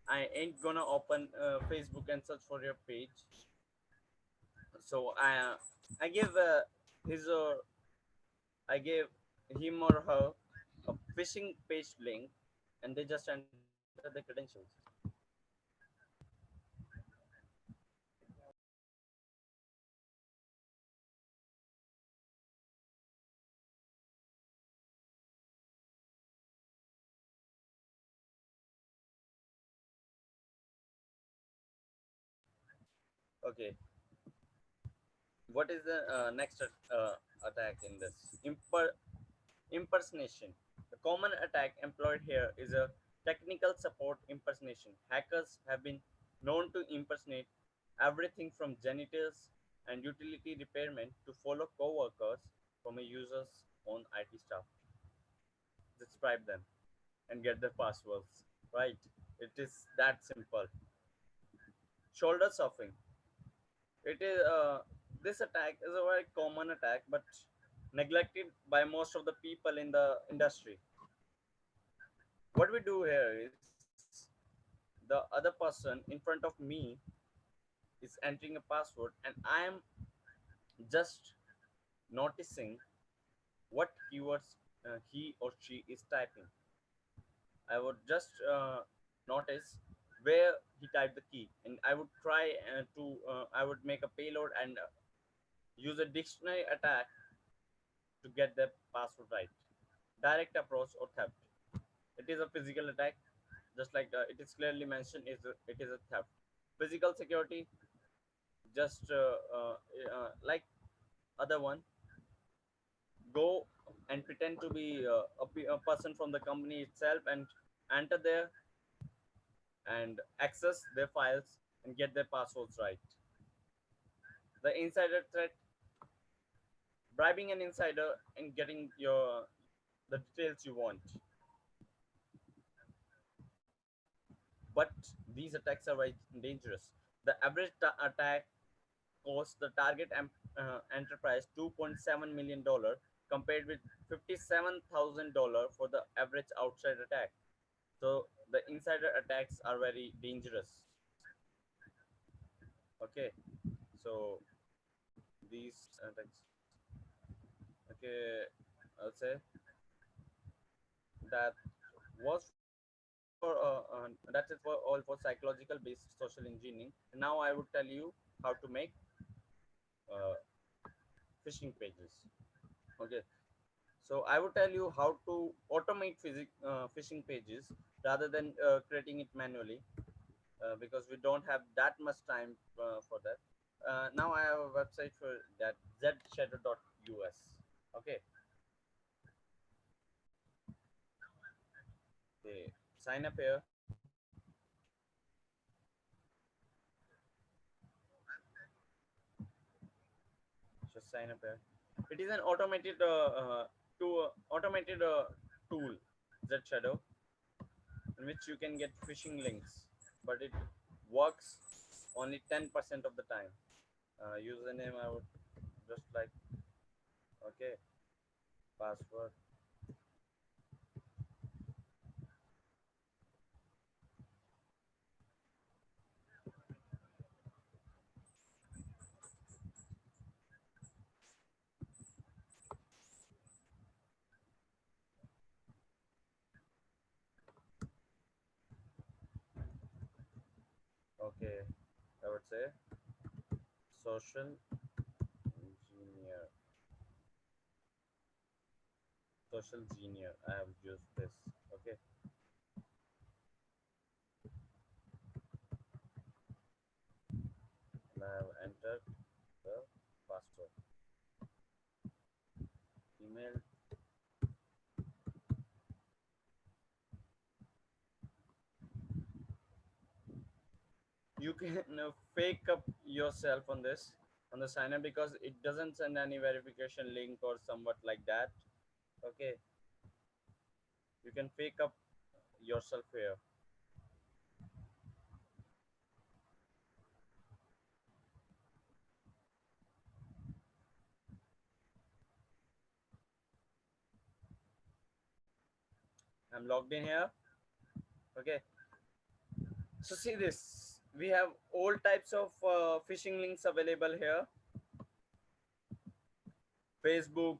I ain't gonna open Facebook and search for your page. So I give his I gave him or her a phishing page link, and they just enter the credentials. Okay, what is the next attack in this? Impersonation. The common attack employed here is a technical support impersonation. Hackers have been known to impersonate everything from janitors and utility repairmen to follow co-workers from a user's own IT staff. Describe them and get their passwords. Right? It is that simple. Shoulder surfing. It is this attack is a very common attack, but neglected by most of the people in the industry. What we do here is the other person in front of me is entering a password, and I am just noticing what keywords he or she is typing. I would just notice where he typed the key, and I would try I would make a payload and use a dictionary attack to get the password right. Direct approach or theft. It is a physical attack, just like it is clearly mentioned. It is a theft. Physical security, just like other one, go and pretend to be a person from the company itself and enter there and access their files and get their passwords right. The insider threat, bribing an insider and getting your the details you want. But these attacks are very dangerous. The average attack cost the target enterprise $2.7 million compared with $57,000 for the average outside attack. So the insider attacks are very dangerous. Okay, so these attacks. Okay, I'll say that was for that is for all for psychological based social engineering. Now I would tell you how to make uh, phishing pages. Okay, so I would tell you how to automate phishing pages rather than creating it manually, because we don't have that much time for that. Now I have a website for that, zshadow.us. Okay, okay, sign up here. Just sign up here. It is an automated tool, zshadow, in which you can get phishing links, but it works only 10% of the time. Username I would just like, okay, password. Okay, I would say social engineer. Social engineer. I have used this. Okay, and I have entered the password. Email. You can fake up yourself on this, on the sign up, because it doesn't send any verification link or somewhat like that. Okay, you can fake up yourself here. I'm logged in here. Okay, so see this, we have all types of phishing links available here. Facebook,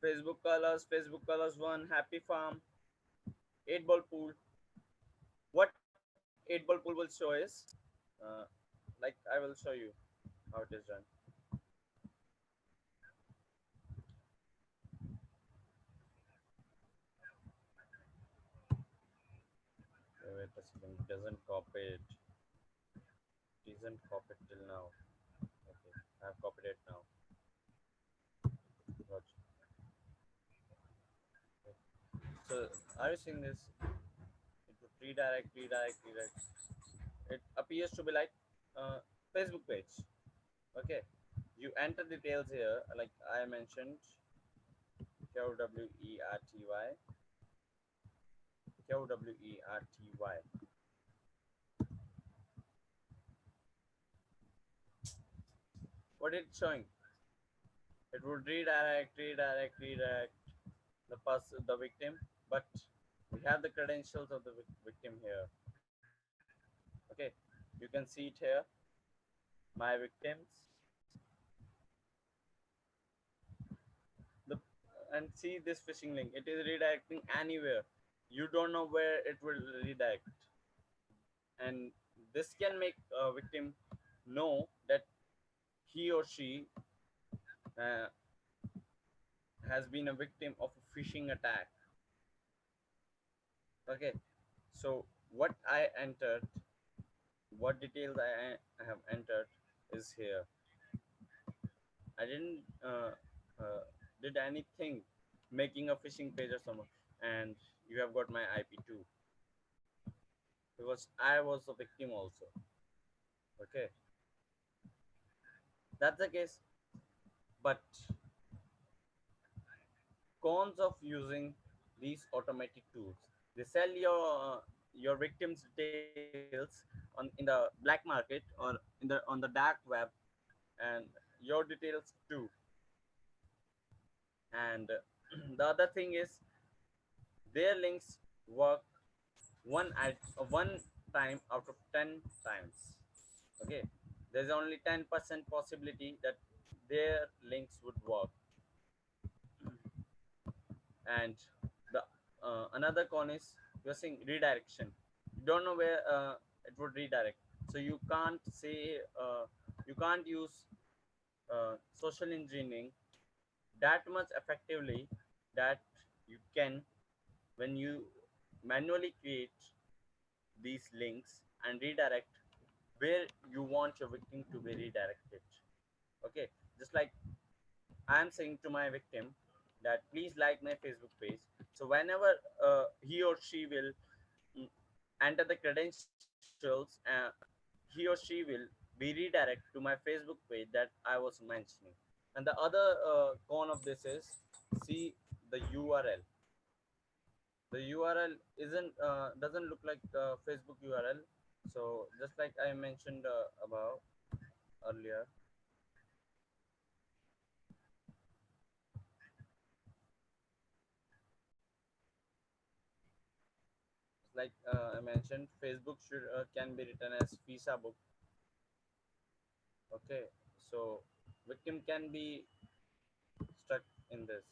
Facebook colors one, Happy Farm, 8 ball pool. What 8 ball pool will show is, uh, like I will show you how it is done. Wait a second, it doesn't copy it. It isn't copied till now. Okay, I have copied it now. Watch. Okay. So are you seeing this? It would redirect. It appears to be like Facebook page. Okay, you enter details here, like I mentioned, Qwerty. What it's showing? It would redirect the victim, but we have the credentials of the victim here. Okay, you can see it here, my victims, the and see this phishing link. It is redirecting anywhere. You don't know where it will redirect, and this can make a victim know that he or she uh, has been a victim of a phishing attack. Okay, so what I entered, what details I have entered is here. I didn't did anything making a phishing page or someone, and you have got my IP too, because I was a victim also. Okay, that's the case. But cons of using these automated tools. They sell your victims details on in the black market or on the dark web, and your details too. And the other thing is their links work one time out of 10 times. Okay, there's only 10% possibility that their links would work. And the another con is you're saying redirection. You don't know where it would redirect, so you can't say you can't use social engineering that much effectively that you can when you manually create these links and redirect where you want your victim to be redirected. Okay, just like I'm saying to my victim that please like my Facebook page. So whenever he or she will mm, enter the credentials, he or she will be redirected to my Facebook page that I was mentioning. And the other con of this is see the URL. The URL isn't doesn't look like Facebook URL. So just like I mentioned above earlier, like I mentioned, Facebook should can be written as visa book. Okay, so victim can be stuck in this.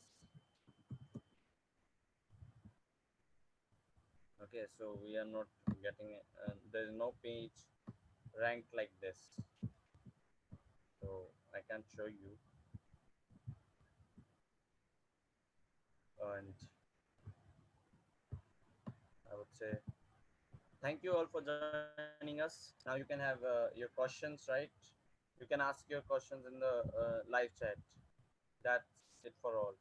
Okay, so we are not getting it. There is no page ranked like this, so I can't show you. And I would say thank you all for joining us. Now you can have your questions, right? You can ask your questions in the live chat. That's it for all.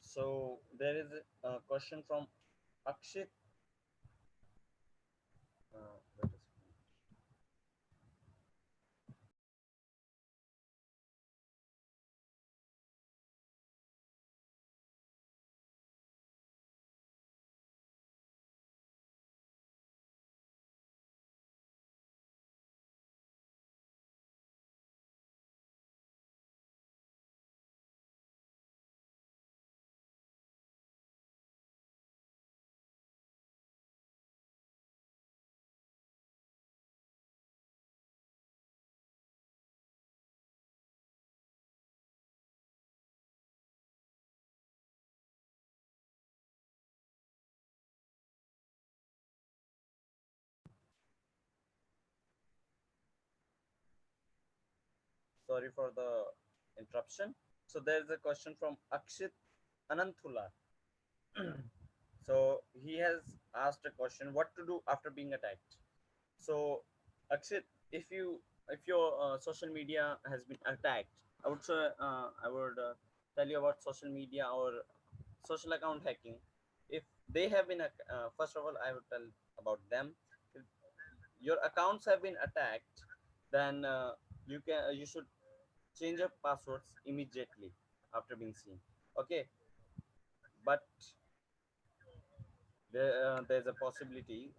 So there is a question from Akshit. Wait a second. Sorry for the interruption. So there is a question from Akshit Ananthula. So he has asked a question: what to do after being attacked? So Akshit, if your social media has been attacked, I would tell you about social media or social account hacking. If they have been first of all, I would tell about them. If your accounts have been attacked, then you should change your passwords immediately after being seen. Okay, but there's a possibility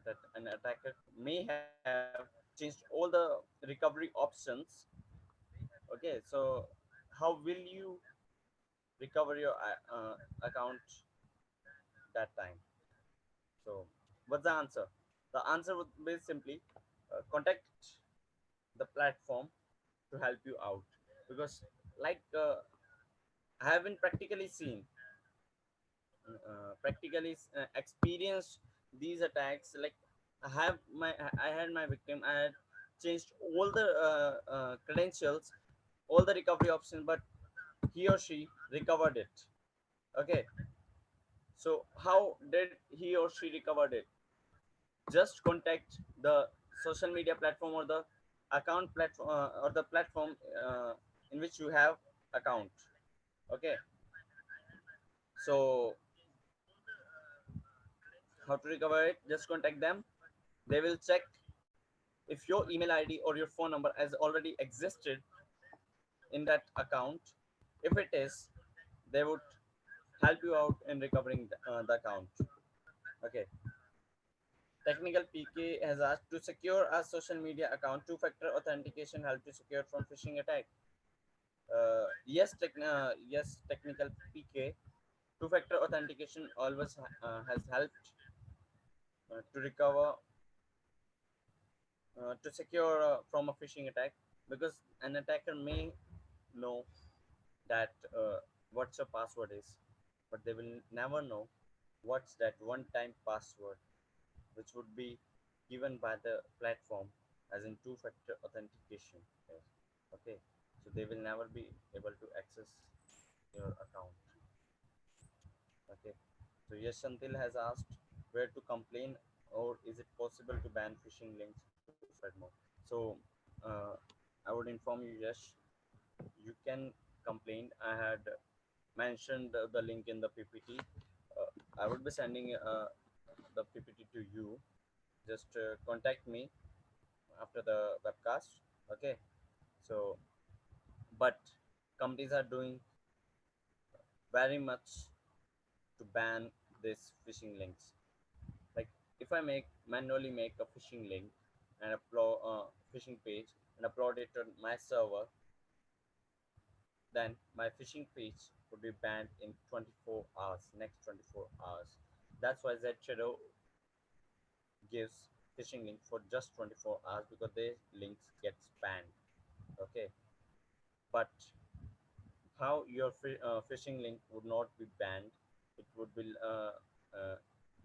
that an attacker may have changed all the recovery options. Okay, so how will you recover your account that time? So what's the answer? The answer would be simply contact the platform to help you out, because like I haven't practically seen practically experienced these attacks. Like I had my victim, I had changed all the credentials, all the recovery options, but he or she recovered it. Okay, so how did he or she recovered it? Just contact the social media platform or the account platform, or the platform in which you have account. Okay, so how to recover it? Just contact them. They will check if your email id or your phone number has already existed in that account. If it is, they would help you out in recovering the account. Okay, technical pk has asked, to secure a social media account, two-factor authentication help to secure from phishing attack. Yes, technical pk, two-factor authentication always has helped to recover, to secure from a phishing attack, because an attacker may know that what your password is, but they will never know what's that one-time password, which would be given by the platform as in two-factor authentication. Yes. Okay, so they will never be able to access your account. Okay, so yes, Shantil has asked where to complain, or is it possible to ban phishing links to spread more? So uh, I would inform you, yes, you can complain. I had mentioned the link in the PPT. I would be sending the PPT to you. Just contact me after the webcast. Okay. So, but companies are doing very much to ban this phishing links. Like if I manually make a phishing link and upload phishing page and upload it on my server, then my phishing page would be banned in 24 hours, next 24 hours. That's why Z Shadow gives phishing link for just 24 hours, because their links gets banned. Okay, but how your phishing link would not be banned? It would be uh,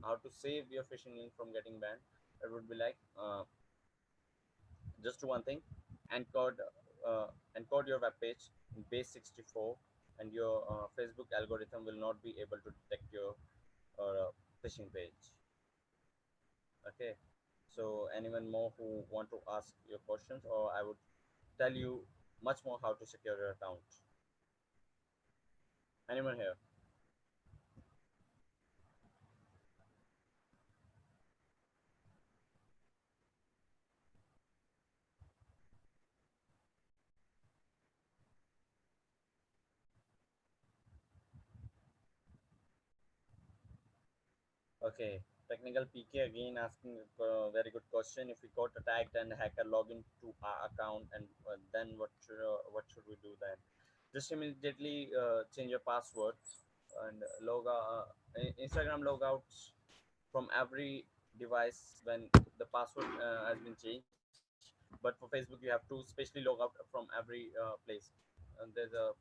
how to save your phishing link from getting banned. It would be like just do one thing: encode encode your web page in base 64, and your Facebook algorithm will not be able to detect your phishing page. Okay, so anyone more who want to ask your questions, or I would tell you much more how to secure your account? Anyone here? Okay, technical PK again asking a very good question. If we got attacked and hacker log into our account, and then what should we do then? Just immediately change your password and log Instagram logouts from every device when the password has been changed. But for Facebook, you have to specially log out from every place. And there's a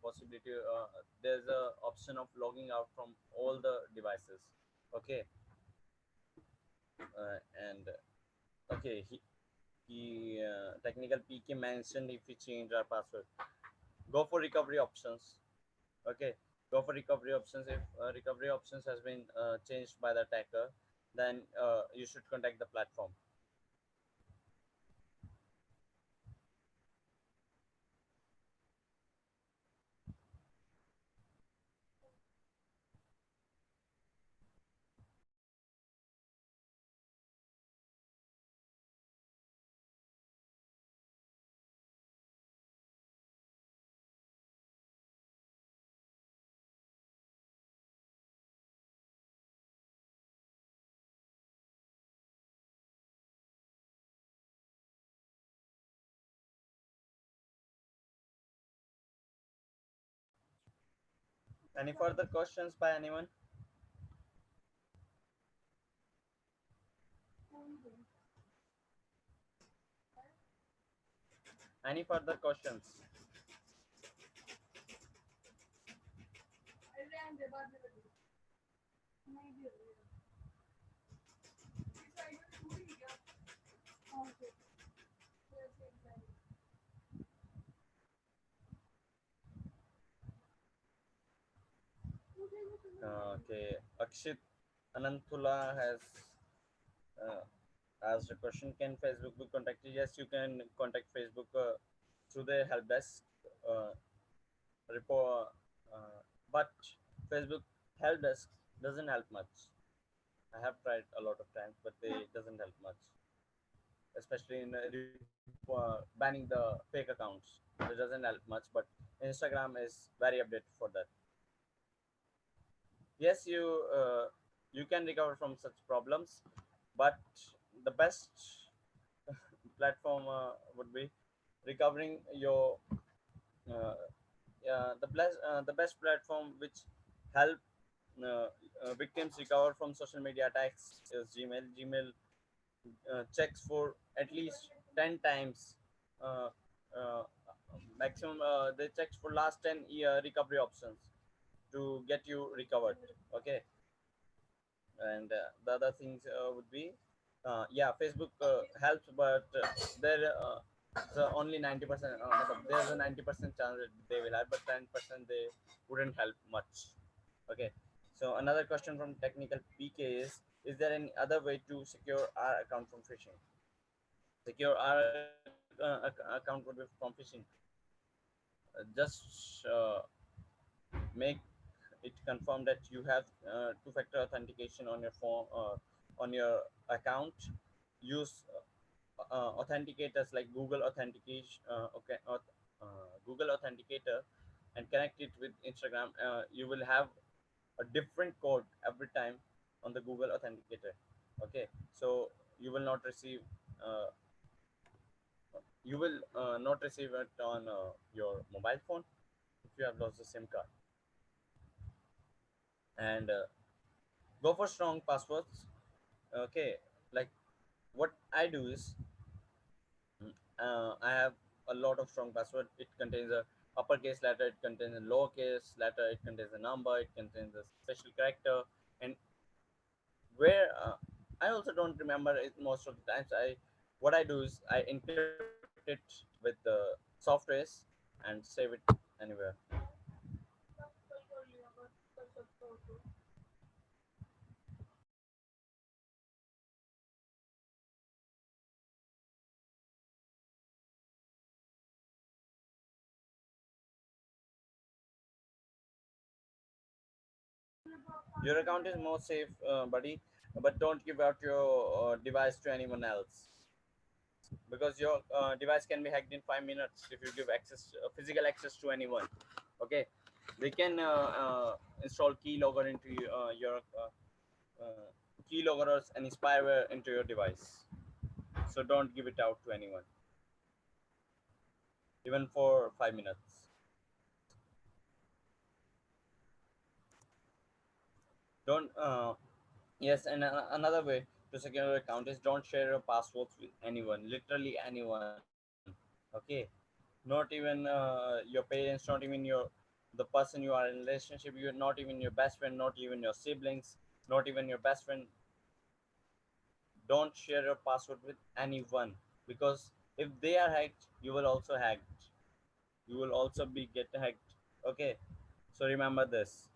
option of logging out from all the devices. Okay, and okay, he technical PK mentioned if we change our password, go for recovery options. Okay, go for recovery options. If recovery options has been changed by the attacker, then you should contact the platform. Any further questions by anyone? Any further questions? Okay, Akshit Anantula has uh, asked a question. Can Facebook be contacted? Yes, you can contact Facebook through their help desk report, but Facebook help desk doesn't help much. I have tried a lot of times, but they doesn't help much, especially in banning the fake accounts. It doesn't help much, but Instagram is very updated for that. Yes, you can recover from such problems, but the best platform would be recovering your uh, the best platform which help victims recover from social media attacks is Gmail. Gmail checks for at least 10 times uh, uh, maximum. They checks for last 10 year recovery options to get you recovered. Okay, and the other things would be yeah, Facebook helps, but there only 90%, there's a 90% chance that they will help, but 10% they wouldn't help much. Okay, so another question from technical PK is there any other way to secure our account from phishing? Secure our account would be from phishing. Just make it confirm that you have two-factor authentication on your phone, on your account. Use authenticators like Google authentication, Google authenticator, and connect it with Instagram. You will have a different code every time on the Google authenticator. Okay, so you will not receive uh, you will not receive it on your mobile phone if you have lost the SIM card. And go for strong passwords. Okay, like what I do is I have a lot of strong password. It contains a uppercase letter, it contains a lowercase letter, it contains a number, it contains a special character, and where I also don't remember it most of the times. I What I do is I encrypt it with the softwares and save it anywhere. Your account is more safe, buddy, but don't give out your device to anyone else because your device can be hacked in 5 minutes if you give access, physical access to anyone. Okay, they can install keylogger into your keylogger or any spyware into your device. So don't give it out to anyone, even for 5 minutes. Don't. Yes, and another way to secure your account is don't share your passwords with anyone, literally anyone. Okay, not even your parents, not even the person you are in relationship. You're not even your best friend, not even your siblings, not even your best friend. Don't share your password with anyone because if they are hacked, you will also hacked. You will also be get hacked. Okay, so remember this.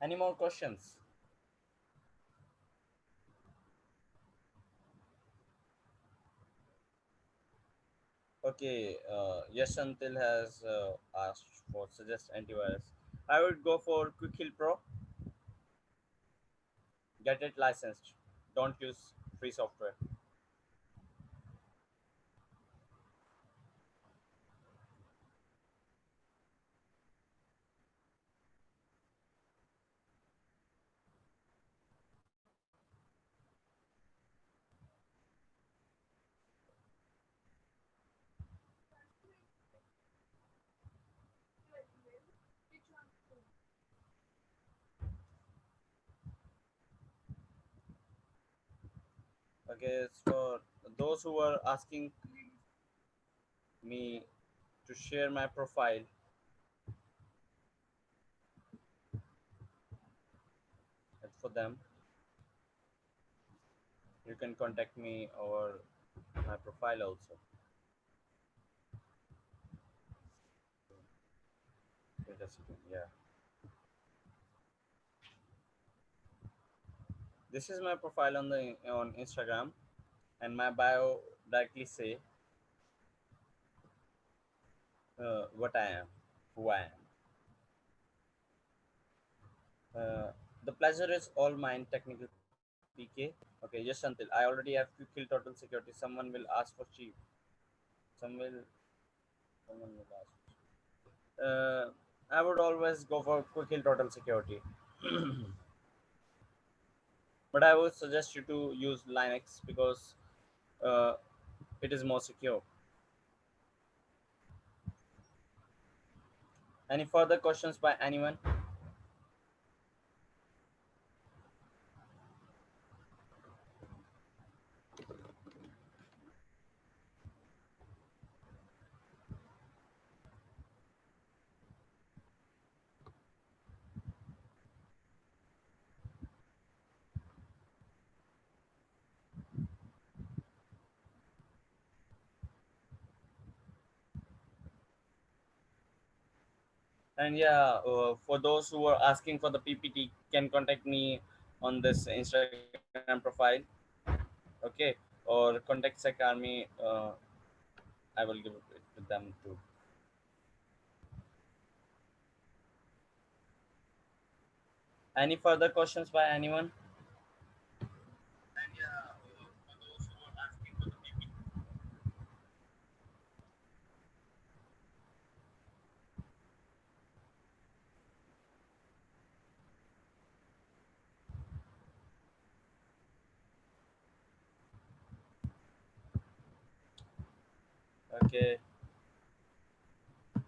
Any more questions? Okay, yes, until has asked for suggest antivirus. I would go for Quick Heal Pro. Get it licensed. Don't use free software. Okay, for those who are asking me to share my profile, it's for them. You can contact me over my profile also. Wait a second. Yeah, this is my profile on Instagram, and my bio directly say what I am, who I am. The pleasure is all mine, technical PK. Okay, just until I already have quick kill total security. Someone will ask for cheap. Some will, someone will ask. Uh, I would always go for quick kill total security, but I would suggest you to use Linux because uh, it is more secure. Any further questions by anyone? And yeah, for those who are asking for the PPT, can contact me on this Instagram profile, okay, or contact SECARMY. I will give it to them too. Any further questions by anyone? Okay,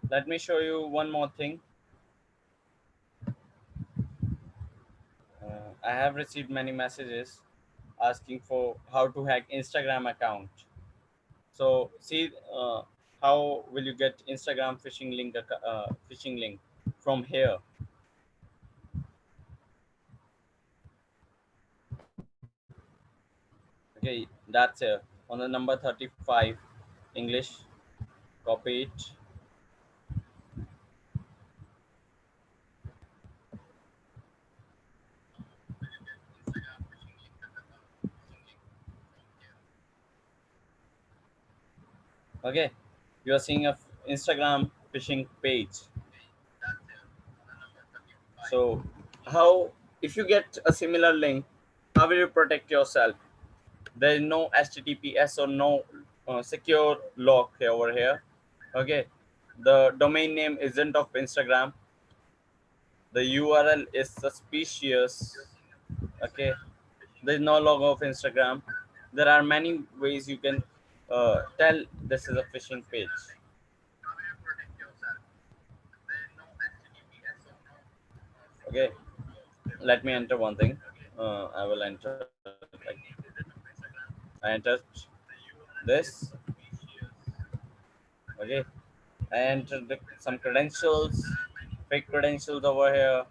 let me show you one more thing. I have received many messages asking for how to hack Instagram account. So see, how will you get Instagram phishing link from here? Okay, that's on the number 35, English. Copy it. Okay, you are seeing a Instagram phishing page. So how, if you get a similar link, how will you protect yourself? There is no HTTPS or no secure lock here over here. Okay, the domain name isn't of Instagram. The URL is suspicious. Okay, there is no logo of Instagram. There are many ways you can tell this is a phishing page. Okay, let me enter one thing. I will enter like I entered this. Okay, I entered some credentials, fake credentials over here.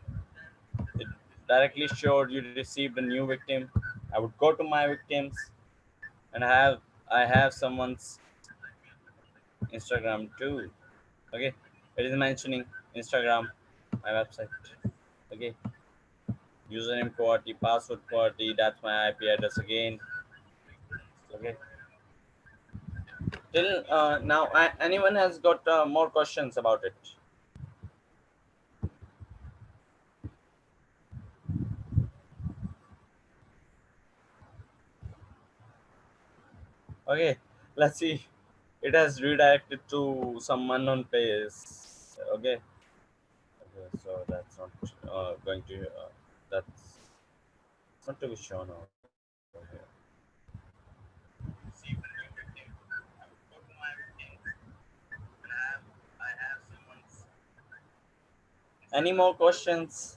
It directly showed you received a new victim. I would go to my victims and I have someone's Instagram too. Okay, it is mentioning Instagram, my website. Okay, username quality, password quality. That's my IP address again. Okay, till now, anyone has got more questions about it? Okay, let's see. It has redirected to some unknown place. Okay, okay, so that's not going to. That's not to be shown over here. Any more questions?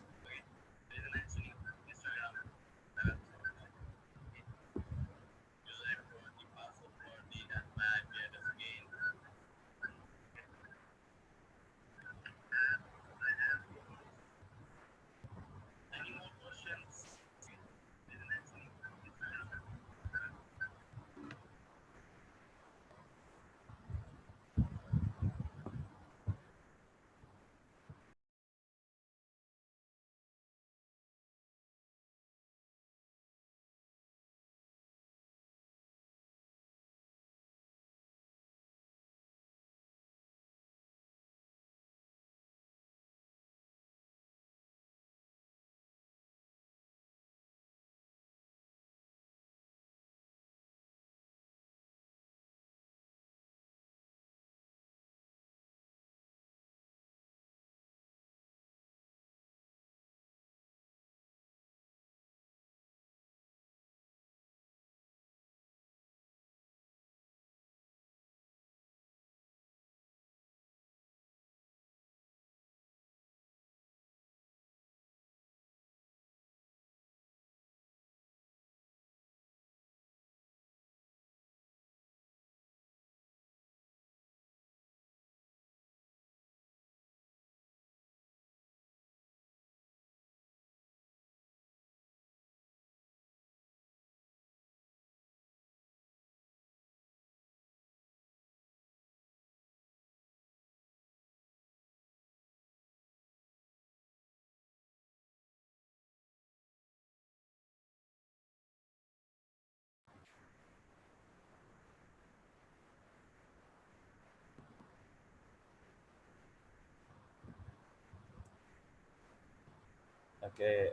Okay.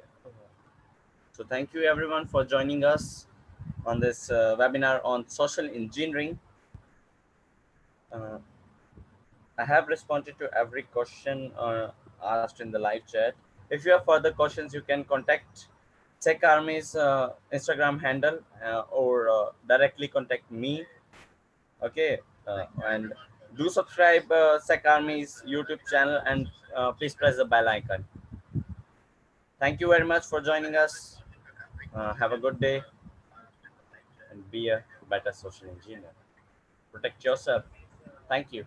So thank you everyone for joining us on this webinar on social engineering. Uh, I have responded to every question asked in the live chat. If you have further questions, you can contact SECARMY's Instagram handle or directly contact me. Okay, and do subscribe SECARMY's YouTube channel and please press the bell icon. Thank you very much for joining us. Have a good day and be a better social engineer. Protect yourself. Thank you.